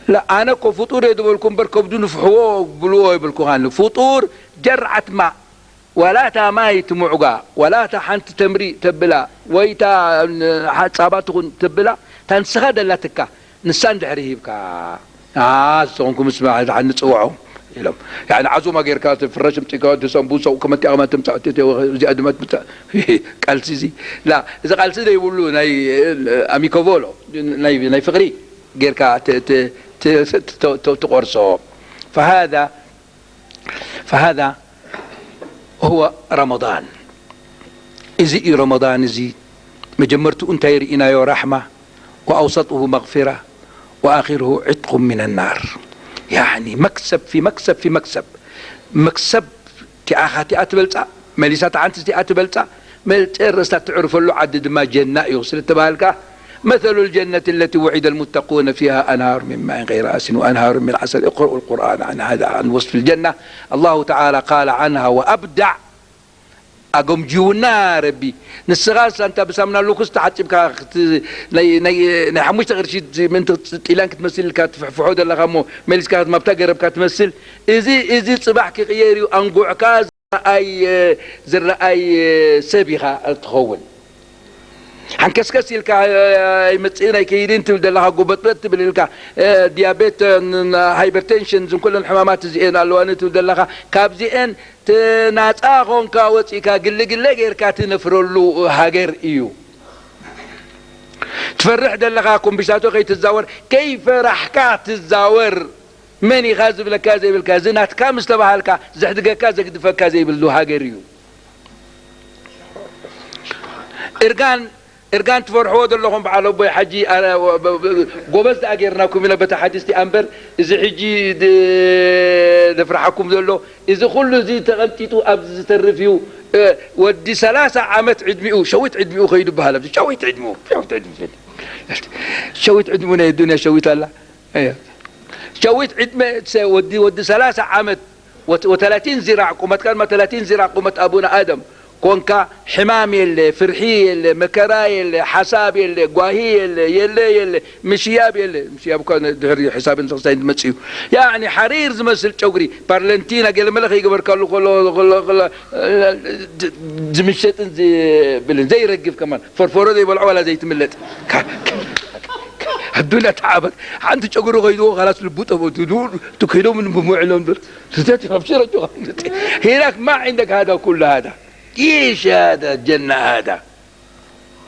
لا انا كو فطور يدبلكم بركب دون فحوه بلوه يبلكوهان فطور جرعة ماء ولا تا ماي تمعقا ولا تا حنت تمري تبلا ويتا صاباتكم تبلا تنسخد لا تكا نسان دحريبكا صونكم اسمع عن نصوعوا يعني عزومه غير كاتب في الرجم تيكا سمبوسه وكما تي تمصع زي ادمت قالسي لا اذا قالسي يقولوا ناي اميكوفولو ناي فقري غير كات تقرصو. فهذا هو رمضان. إزي رمضان إزي مجمرت أنت يرئنا يا رحمة وأوسطه مغفرة وآخره عتق من النار، يعني مكسب في مكسب في مكسب. مكسب تأخاتي أتبلتا مليسات عنتي أتبلتا ملترستا تعرف له عدد ما جنة يوصل التبالكة. مثل الجنة التي وعد المتقون فيها أنهار من ماء غير آسن وأنهار من عسل. اقرأوا القرآن عن هذا عن وصف الجنة. الله تعالى قال عنها وأبدع أقوم جونا ربي نسغاس أنت بسامنا لوكس تحتبك ني حموش تغير من تيلان كتمثل كات فحود الله غمو ميلس كات ما بتقرب كتمثل إزي صباح كغيري أنقوع كاز أي زر أي سابقة تخول حنكسكس يلكا يمتصينا كيدين تبدا لها قبط تبللكا ديابيت هايبرتنشن زين كل الحمامات زين الوان تبدا لها كابزين تناصاغون كاوصيكا قل غيركا تنفرلو هاجر ايو تفرح دلغاكم بشاتو كي تزاور كيف رحكا تزاور من يغازب لك زي بالكازينات كامس تبعالكا زحدقكا زقدفكا زي بالدو هاجر ايو إرجان تفرحوا دلهم بعلو بي حجي أنا قبضت أجرناكم من بتا حديثي أمبر إذا حجي دفرحكم دلو إذا كل زي تغلطيتو أبز ترفيو ودي 3 عامات عدميو شويت عدميو خيدو بهلا شويت عدمو شويت عدمونا الدنيا شويت الله شويت عدمو ودي 3 عامات و30 زراع قومت كان ما 30 زراع قومت أبونا آدم كونكا حمامي اللي فرحي اللي مكراي اللي حسابي اللي قواهي اللي يلي مشيابي اللي مشياب كان دهري حساب انت مسيو يعني حرير زمسل تشوغري بارلنتينا قال ملخ يقبر كله كله زمشت زي يرقف كمان فرفورو دي بالعوله زي تملت الدنيا تعبت عند تشوغرو غيدو خلاص البوطه تدور تكيدو من بمعلم دول تتي خبشره هناك ما عندك هذا كل هذا. ايش هذا الجنة هذا؟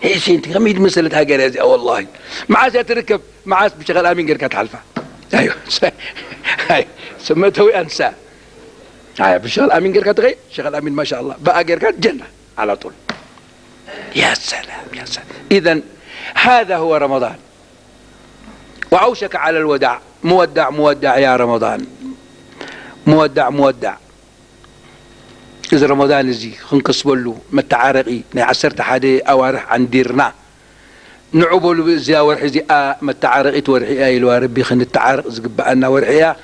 ايش انت غميد مسألة هاجر والله معاس تركب معاس بشغل امين غير كتحلفة. ايوه سميته انسى. ايوه بشغل امين غير كتغي شغل امين ما شاء الله بقى غير كت جنة على طول. يا سلام يا سلام. اذا هذا هو رمضان وأوشك على الوداع. مودع مودع يا رمضان مودع مودع. إذا رمضان زي خنقصبلو متعارقي نعسرت حدا أوارح عن ديرنا نعبولو زي ورحي زي متعارقي تورحي آي الواربي خن التعارق زقبأنا ورحيا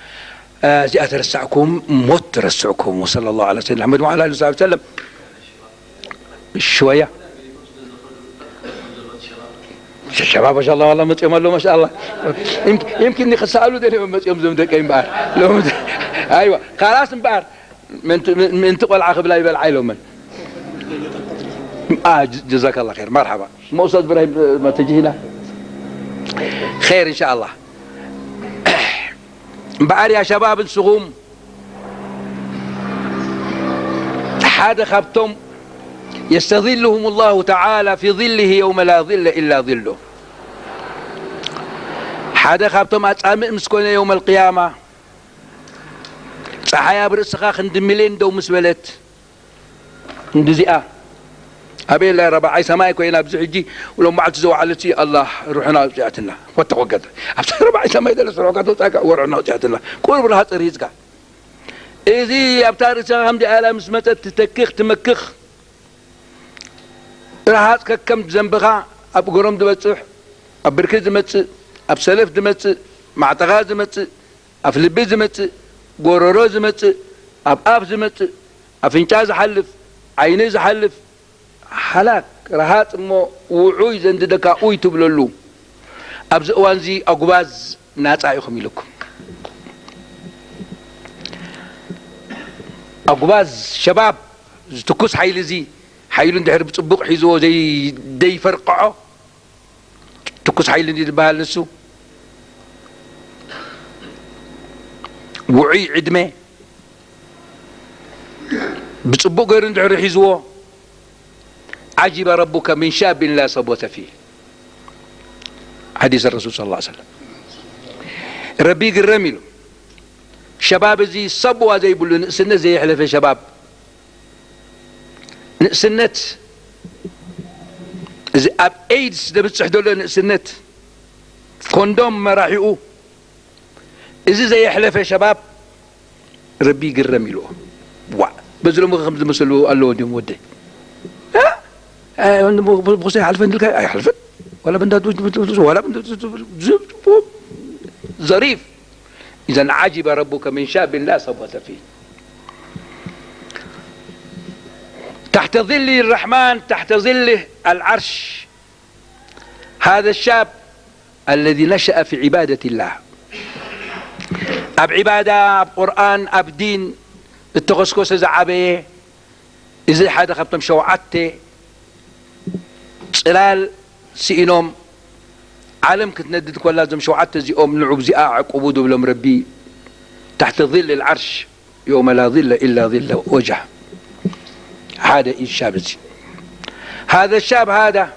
زي أترسعكم موت ترسعكم. وصلى الله على سيدنا محمد وعلى آله وصحبه وسلم. شوية شباب ما شاء الله والله متيم له ما شاء الله. يمكن يخسألوا ده متيم زمدك بقى لو ايوه خلاص بقى من تقول عقب لا يبلع لهم من جزاك الله خير مرحبا. مو استاذ ابراهيم ما تجي هنا خير ان شاء الله. بعد يا شباب السغوم حاد خبتم يستظلهم الله تعالى في ظله يوم لا ظل إلا ظله. حاد خبتم أتعمق مسكونة يوم القيامة صحايا برسخا خندملين دو مسبلت اندزئة أبي الله ربع عيسى ما يكون بزحجي ولو ما عاد تزوع على شيء الله روحنا وجهتنا واتقوا قدر أفتح ربع عيسى ما يدرس روحنا وتاكا ورعنا وجهتنا كل برها تريزك إذا أبتارس همدي آلام سمتت تتكخ تمكخ رهات كم زنبخا أب قرم دمتصح أب بركز دمتص أب سلف دمتص مع تغاز دمتص أب لبي دمتص قرورو دمتص أب دمتص أفنجاز حلف عينيز حلف حلاك رهات مو وعوي زند دكا اوي تبللو أبز أوانزي أقباز ناس عيخم لكم أقباز شباب تكوس حيل زي حيلون دحر بتصبق حيزو زي دي فرقعه تكوس حيلون دي البال نسو وعي عدمه بتصبق غيرون دحر حيزو عجب ربك من شاب لا صبوة فيه حديث الرسول صلى الله عليه وسلم. ربي قرميلو شباب زي صبوة زي بلو نقسنة زي يحلف شباب نقسنت زي اب ايدز ده بتصحدو له نقسنت كوندوم ما راح يقو إذا زي يحلف شباب ربي قرميلو وا بزلو مخمز مسلو قال له دي مودي بغسي حلفن دلك اي حلفن ولا بنت ولا بنت ظريف. إذا عجب ربك من شاب لا صبوة فيه تحت ظل الرحمن تحت ظله العرش. هذا الشاب الذي نشأ في عبادة الله أب عبادة أب قرآن أب دين التغسكوس زعبيه إذا حدا خبطم شوعته صلال سئنوم عالم كتندد كل لازم شوعته زيهم نلعب زئاء عقبودو بلوم ربي تحت ظل العرش يوم لا ظل إلا ظل وجه. هذا الشاب هذا الشاب هذا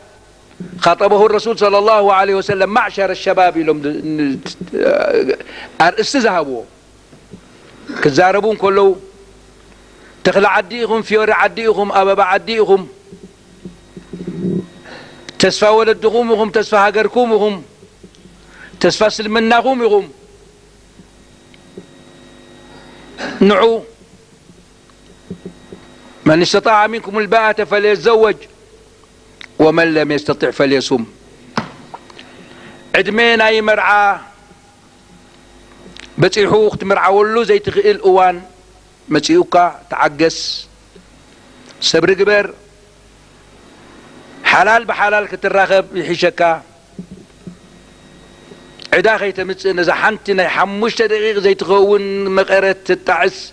خاطبه الرسول صلى الله عليه وسلم معشر الشباب لهم استذهبوا كزاربون كله تخلع عديهم فيور عديهم أبابا عديهم تسفى ولدغومهم تسفى هاجركومهم تسفى سلمناغومهم نعو من استطاع منكم الباءة فليتزوج ومن لم يستطع فليصم. عدمين اي مرعى بتيحو اخت مرعى ولو زي تخيل اوان متيوكا تعقس صبر قبر حلال بحلال كتراخب يحشكا عدا خيت متص نزا حنت ناي 5 دقيقة زي تخون مقرت تتعس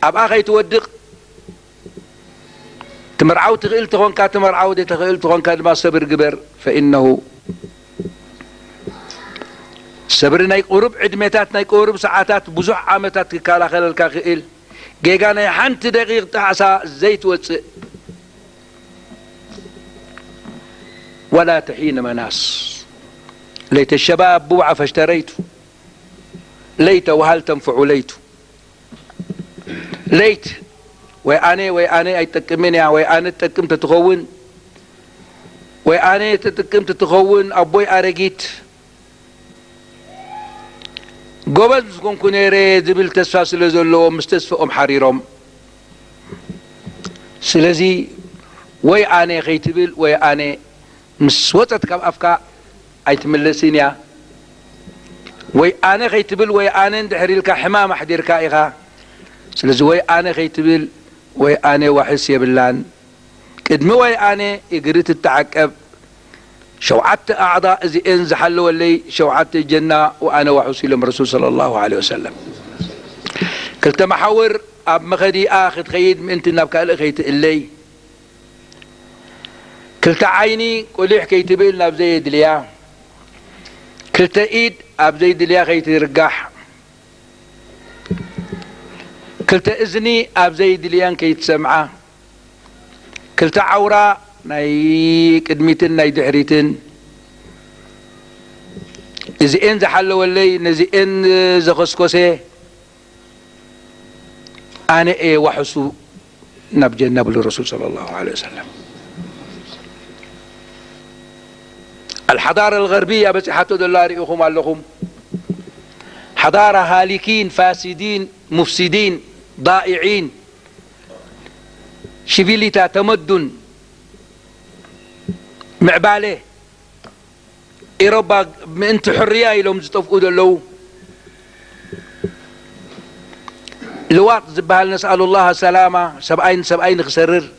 ابا خيت ودق تمرعو تغيل تخون كا تمرعو دي تغيل تخون كا ما صبر قبر فإنه صبر ناي قرب عدمتات ناي قرب ساعاتات بزح عامتات كالا خلال كاخيل جيجا ناي حنت دقيقة تعسى زيت وصئ ولا تحين مناص. ليت الشباب بوعى فاشتريته ليت وهل تنفع ليت ليت وأنا أي تكمني وأنا تكمت تخون وأنا تكمت تخون أبوي أرجيت قبل تكون كنيرة دبل تسفى سلزلو مستسفى حريرهم سلزي وأنا خيتبل وأنا مسوتت كم أفكا أي تملسينيا وأنا خيتبل وأنا ندحري لك حمام حدير كائغا سلزي وأنا خيتبل وأنا وحسي باللان قدمي وأنا إقريت التعقب شوعت أعضاء زي إنز حلوا اللي شوعت الجنة وأنا وحسيلم رسول صلى الله عليه وسلم كلت محور أب مخدي آخذ خيد من أنت نبكال خيت اللي كلت عيني قولي حكيت بيلنا بزيد ليا كلت إيد أب زيد ليا خيت رقاح كلت إذني أب زيد ليا كيت سمعة كلت عورة ناي قدميتن ناي دحريتن إزئن زحلو اللي نزئن زخسكسي أنا إيه وحسو نبجنب الرسول صلى الله عليه وسلم الحضارة الغربية بس حتى دولار إخوم علىكم حضارة هالكين فاسدين مفسدين ضائعين شفيلتا تمدن معبالي إيروبا انت حرية لهم زتفقود اللو لوات زبال نسأل الله سلامة سبعين خسرر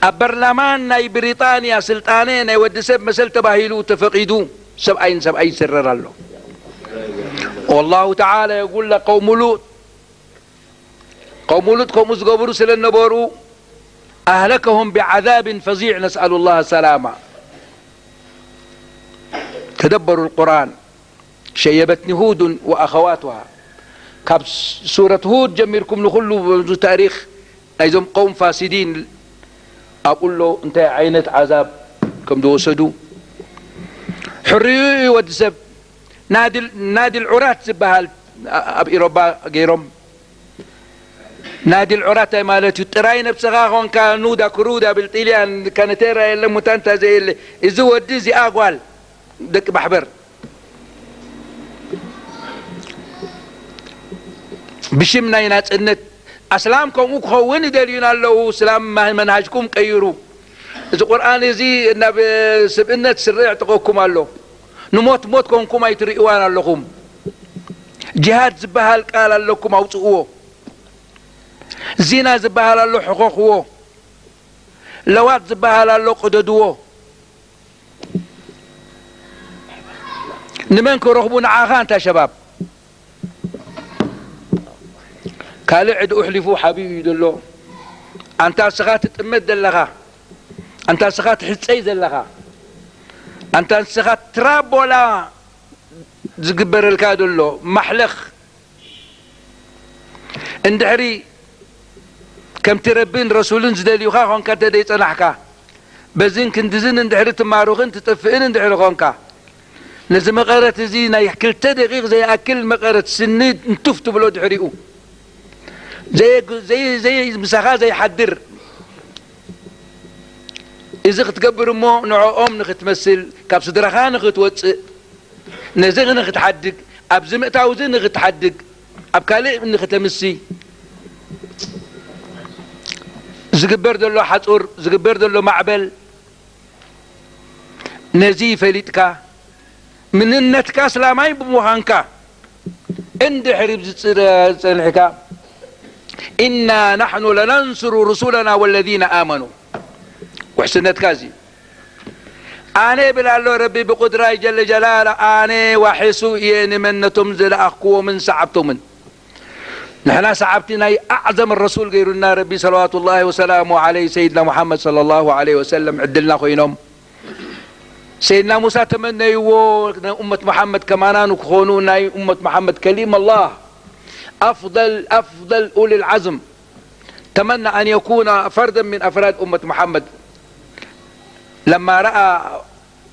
البرلمان ناي بريطانيا سلطانين ناي ودسب مسل تباهيلو تفقيدو سبعين سرر الله والله تعالى يقول لك قوم لوط قوم زغبرو سلنبورو أهلكهم بعذاب فظيع نسأل الله سلامة تدبروا القرآن شيبتني هود وأخواتها كاب سورة هود جميركم نخلوا تاريخ أيزم قوم فاسدين أقول له أنت عينة عذاب كم دو سدو حرية ودسب نادي العراة سبها أب إيروبا غيرهم نادي العراة مالتي تراين بسغاهم كانودا كرودا بالطليان كانت ترى اللي متانتا زي اللي إزو الدزي أقوال دك بحبر بشمنا ينات انت اسلامكم وكون دلينا له اسلام منهجكم قيروا اذا قران زي النبي سبنا تسرع تقوكم الله نموت موتكم يتريوان لكم جهاد زبهال قال لكم اوصوه زنا زبهال له حقوقه لوات زبهال له قددوه نمنكم رغبون عاغان تا شباب كالعد أحلفوا حبيبي دلو أنت سخات تمد دلغا أنت سخات حسي دلغا أنت سخات تراب ولا زقبر الكادلو محلخ اندحري كم تربين رسولين زدالي وخاخون كاتا دي تنحكا بزين كندزين اندحري تماروخين تطفئين اندحري خونكا لازم مقارة زينا يحكي دقيق زي أكل مقارة سنيد انتفتوا بلو دحريقو زي مسخا زي حدر إذا تكبر مو نعوم نختمثل كاب صدرخان نختوص نزغ نختحدق أب زمتاوزن نختحدق أب كالي نختمسي زقبر دلو حصور زقبر دلو معبل نزي فليتكا من النتكا سلاماي بموهانكا اند حريب زنحكا إنا نحن لننصر رسولنا والذين آمنوا وحسنت كازي أنا بالله ربي بقدرة جل جلاله أنا وحسو ين من تمزل أخو من سعبتو من نحن سعبتنا أعظم الرسول غيرنا ربي صلوات الله وسلامه عليه سيدنا محمد صلى الله عليه وسلم عدلنا خوينهم سيدنا موسى تمنى يو أمة محمد كمان نكونوا أمة محمد كليم الله أفضل أولي العزم تمنى أن يكون فردا من أفراد أمة محمد لما رأى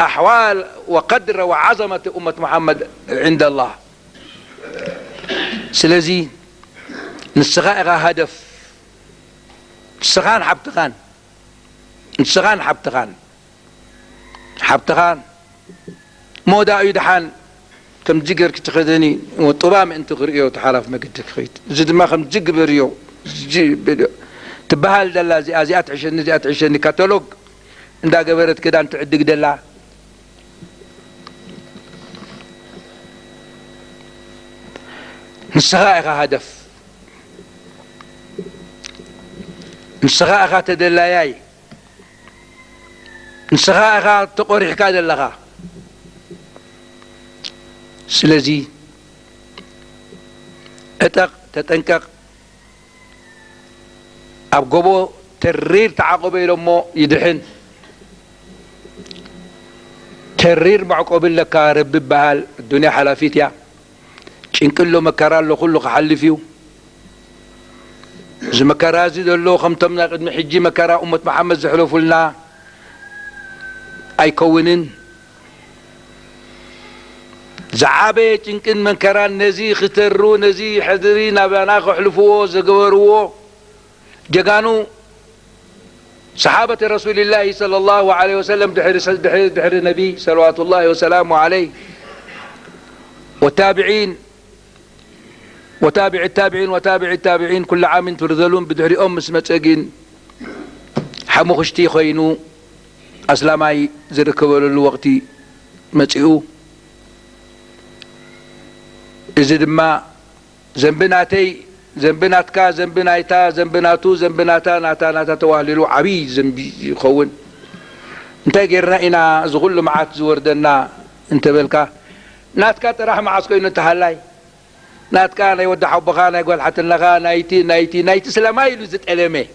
أحوال وقدر وعظمة أمة محمد عند الله سلزي نسغائغ هدف نسغان حبتغان نسغان حبتغان مودا يدحان كم جيجر كتخذني وطبام انت غريو تحالف ما قد خيت زد ما خم جيج بريو تبهال دلا زي اتعشني كاتالوج اندا قبرت كده انت عدق دلا نسغائغ هدف نسغائغ تدلاياي نسخاء تقرح كاد اللغة سلزي اتق تتنكق أبقبو ترير تعقبي لمو يدحن ترير معقوب لك رب بهال الدنيا حلافيت يا إن له مكران له كله حل فيه زي مكرا زيد له خمتمنا قد محجي مكرا أمة محمد زحلوف لنا أي كونن زعابة إن مكران نزي خترو نزي حذري نباناخ حلفوه زقبروه جقانو صحابة رسول الله صلى الله عليه وسلم دحر النبي صلوات الله وسلامه عليه والتابعين وتابع التابعين وتابع التابعين كل عام ترذلون بدحر مسمتقين حمو خشتي خينو أسلامي زركبوا الوقت متئو إذا دما زنبناتي زنبناتكا زنبنايتا زنبناتو زنبناتا ناتا توهللو عبي زنبي يخون انت غيرنا إنا زغل معات زوردنا انت بالكا ناتكا تراح معاسكو إنو تهلاي ناتكا يودع حبخانا يقول حتى لغا نايتي سلاماي لزت ألمي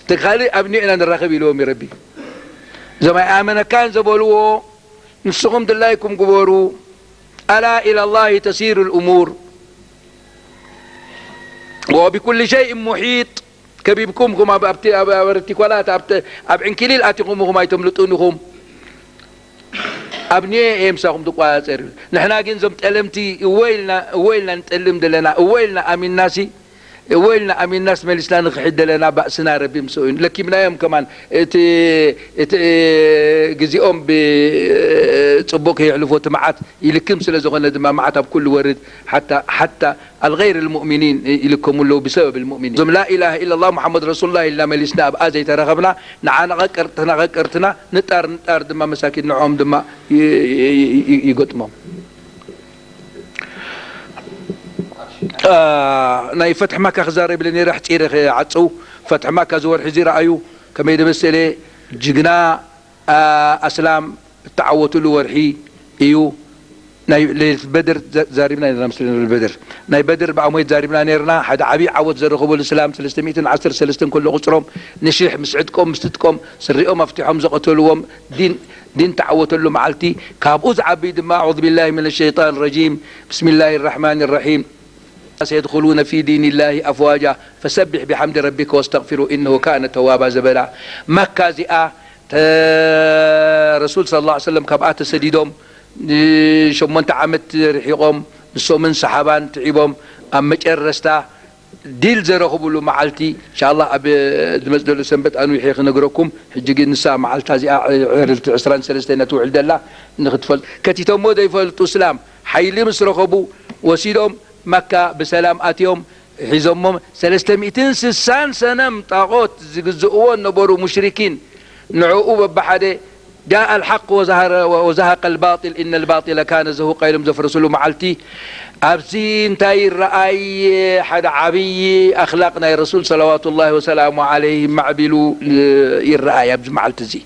تخالي أبنينا نرخب يلومي ربي زما آمنا كان زبولو نسخم دلايكم قبورو ألا إلى الله تسير الأمور وبكل شيء محيط كبيبكم كما أبرتكولات أبعنكليل أتقوم هما يتملطونهم أبني إمساهم دقوا سير نحنا جنزم تألمتي ويلنا نتألم دلنا ويلنا أمين ناسي ويلنا أمين ناس من الإسلام نخحد لنا بأسنا ربي مسوين لكن من أيام كمان جزيهم بتصبوك يحلفوا تمعات يلكم سلزغنا دماء معتها بكل ورد حتى الغير المؤمنين يلكم له بسبب المؤمنين زم لا إله إلا الله محمد رسول الله إلا ملسنا بآزي ترغبنا نعانا غكرتنا نتار دماء مساكين نعوم دماء يقطمهم ناي فتح مكة خزاري بلني راح تير عطسو فتح مكة زور حزي رأيو كما يدبس إليه جقنا أسلام تعوتوا له ورحي إيو ناي بدر زاربنا نرمسلنا البدر ناي بدر بعميد زاربنا نيرنا حد عبي عوت زرخبوا الإسلام 310 سلستن كل غسرهم نشيح مسعدكم مستدكم سريهم افتحهم زقتلوهم دين تعوتوا له معلتي كابوز عبيد ما أعوذ بالله من الشيطان الرجيم بسم الله الرحمن الرحيم سيدخلون في دين الله أفواجا فسبح بحمد ربك واستغفروا إنه كان توابا زبلا مكة زئة رسول صلى الله عليه وسلم كبعات سديدهم شو من عمت رحيقهم نسو من صحابان تعيبهم أما جرستا ديل زرخبوا له معلتي إن شاء الله أبي دمزدلو سنبت أنو يحيق نقرأكم حجي النساء معلتا زئة عسران سلسلين توعد الله نغتفل كتيتو مودا يفلتو سلام حيلي مسرخبوا وسيدهم مكة بسلام آتيهم حزمهم 360 سنة طاغوت زقزقون نبروا مشركين نعوء بحده جاء الحق وزهق الباطل إن الباطل كان زهوقا يلم زفر رسوله معلتي أبسين تاير رأي حد عبي أخلاقنا يا رسول صلوات الله وسلامه عليه معبلو الرأي أبز معلتزي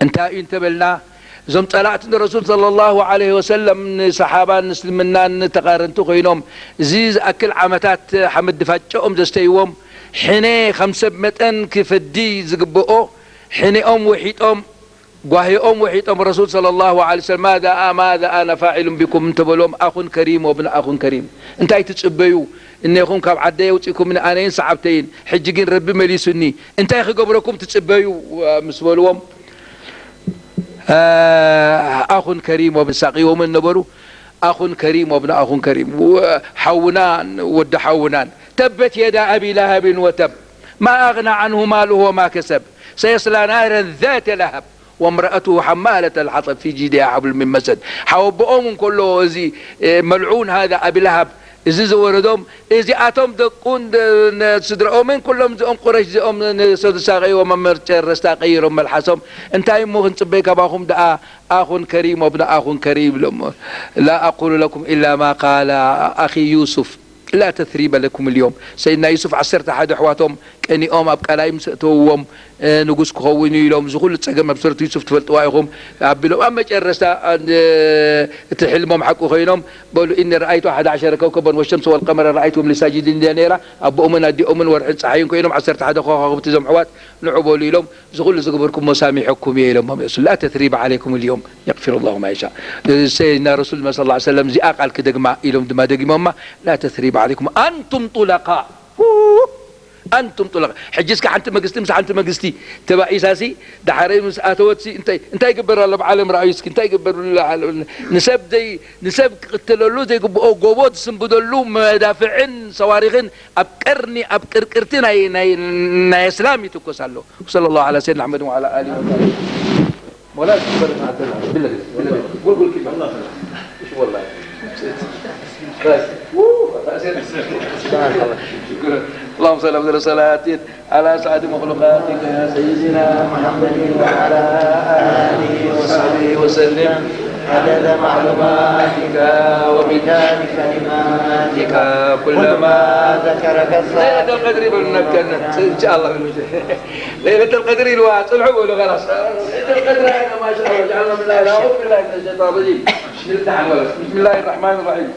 انت بلنا زم طلعت الرسول صلى الله عليه وسلم صحابة نسلمنا نتقارنتو خينهم زيز أكل عمتات حمد فاتشهم زستيوم حيني 500 كفدي زقبؤو حيني وحيد قوهي وحيد رسول صلى الله عليه وسلم ماذا أنا فاعل بكم انتبلوم أخ كريم وابن أخ كريم انتاي تتشبيو إن يكون كاب عدي وتيكم من آنين صعبتين حجين ربي مليسني انتاي خقبركم تتشبيو مسولوم أخ كريم وابن ساقي ومن نبرو أخ كريم وابن أخ كريم حونان ود حونان تبت يدا أبي لهب وتب ما أغنى عنه ماله وما كسب سيصلى نارا ذات لهب وامرأته حمالة الحطب في جيدها حبل من مسد حوب أم كله زي ملعون هذا أبي لهب إذا زوردهم إذا أتم دقون صدر أمين كلهم زي أم قريش زي أم صد ساقي وممرتر رستاقي رم الحسم انتهي مغن تبيك باهم دعا أخ كريم وابن أخ كريم لا أقول لكم إلا ما قال أخي يوسف لا تثريب لكم اليوم سيدنا يوسف عسرت أحد أحواتهم كنيኦም ኣብ ቃላይ مسእተውዎም ንጉስ ክኸውን ኢሎም ዝኹሉ ፀገም ኣብ ሱረት ዩሱፍ ትፈልጥዋ ኢኹም ኣቢሎም ኣብ መጨረሻ እቲ ሕልሞም ሓቂ ኮይኖም በሉ ኢኒ ረአይቱ 11 ከውከበን ወሸምስ ወልቀመረ ረአይቱም ሊሳጅዲን ነይራ ኣቦኦምን ኣዲኦምን ወርሕን ፀሓይን ኮይኖም 11 ከዋኽብቲ እዞም ኣሕዋት ንዑ በሉ ኢሎም ዝኹሉ ዝግበርኩም መሳሚሐኩም እየ ኢሎም ላ ተትሪብ ዓለይኩም اليوم يغفر الله ما يشاء سيدنا رسول الله صلى الله عليه وسلم زي قال كدغما إلهم دما دغما لا تثريب عليكم أنتم طلقاء أنتم طلقاء حجزك أنت مجلستي مش أنت مجلستي تبع إساسي دحري مس أتوتسي أنت يقبر الله بعالم رئيسك أنت يقبر نسب دي نسب قتلوا زي جوبوت سنبدلوا مدافعين صواريخين أبكرتين ناي إسلامي تكسلوا صلى الله على سيدنا محمد وعلى آله وصحبه ولا تكبر بالله قول كيف الله ايش والله اللهم صل على صلاه على سعد مخلوقاتك يا سيدنا محمد وعلى اله وصحبه وسلم عدد معلوماتك ومداد كلماتك كلما ذكرك ليلة القدر بالنكن ان شاء الله ليلة القدر الواحد الحب خلاص ليلة القدر احنا ما شاء الله جعلنا من الله اعوذ بالله من الشيطان الرجيم بسم الله الرحمن الرحيم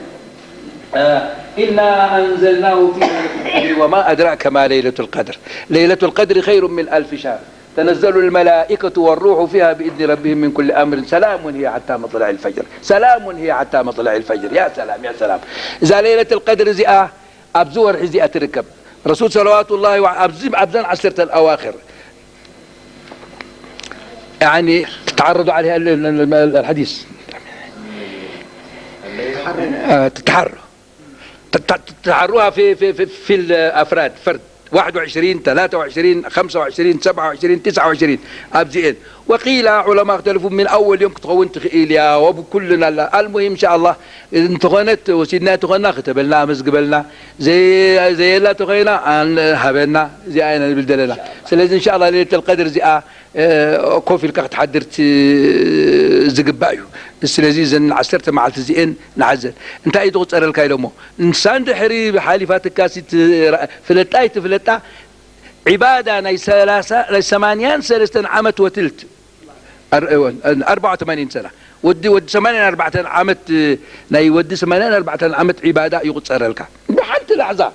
إنا أنزلناه في ليلة القدر وما أدراك ما ليلة القدر ليلة القدر خير من 1000 شهر تنزل الملائكة والروح فيها بإذن ربهم من كل أمر سلام هي حتى مطلع الفجر سلام هي حتى مطلع الفجر يا سلام يا سلام إذا ليلة القدر زئة أبزور حزئة تركب رسول صلوات الله أبزن عشرة الأواخر يعني تتعرضوا عليها الحديث تتحروها في الأفراد فرد 21 23 25 27 29 أبزئين وقيل علماء اختلفوا من أول يوم تخون تخيل يا وبكلنا المهم إن شاء الله إن تغنت وسيدنا تغنى ختبلنا مزقبلنا زي لا تغينا عن هبلنا زي أين بالدلنا سلازم إن شاء الله ليلة القدر زي كوفي الكاخت حدرت زقبايو السلازي زن عسرت مع التزئين نعزل انت اي تغط ارى الكايلومو انسان دحري بحالي فاتك كاسيت فلتاي تفلتا عبادة ناي ثلاثة ناي 83 عامت وتلت 84 سنة ودي 84 عامت ناي ودي 84 عامت عبادة يغط ارى الكا بحالة الاعزاء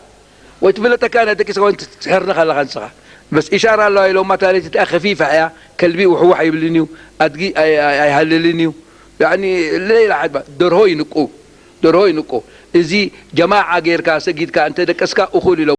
وتفلتا كان دكي سوى انت تحرنا خلا خنسخة بس إشارة الله لو ما تاليت خفيفة يا كلبي وحوحي يبلنيو أدقي أي هللنيو يعني ليلة عدبة درهوي نقو إزي جماعة غير كاسة جيد كأنت دكسكا أخولي لو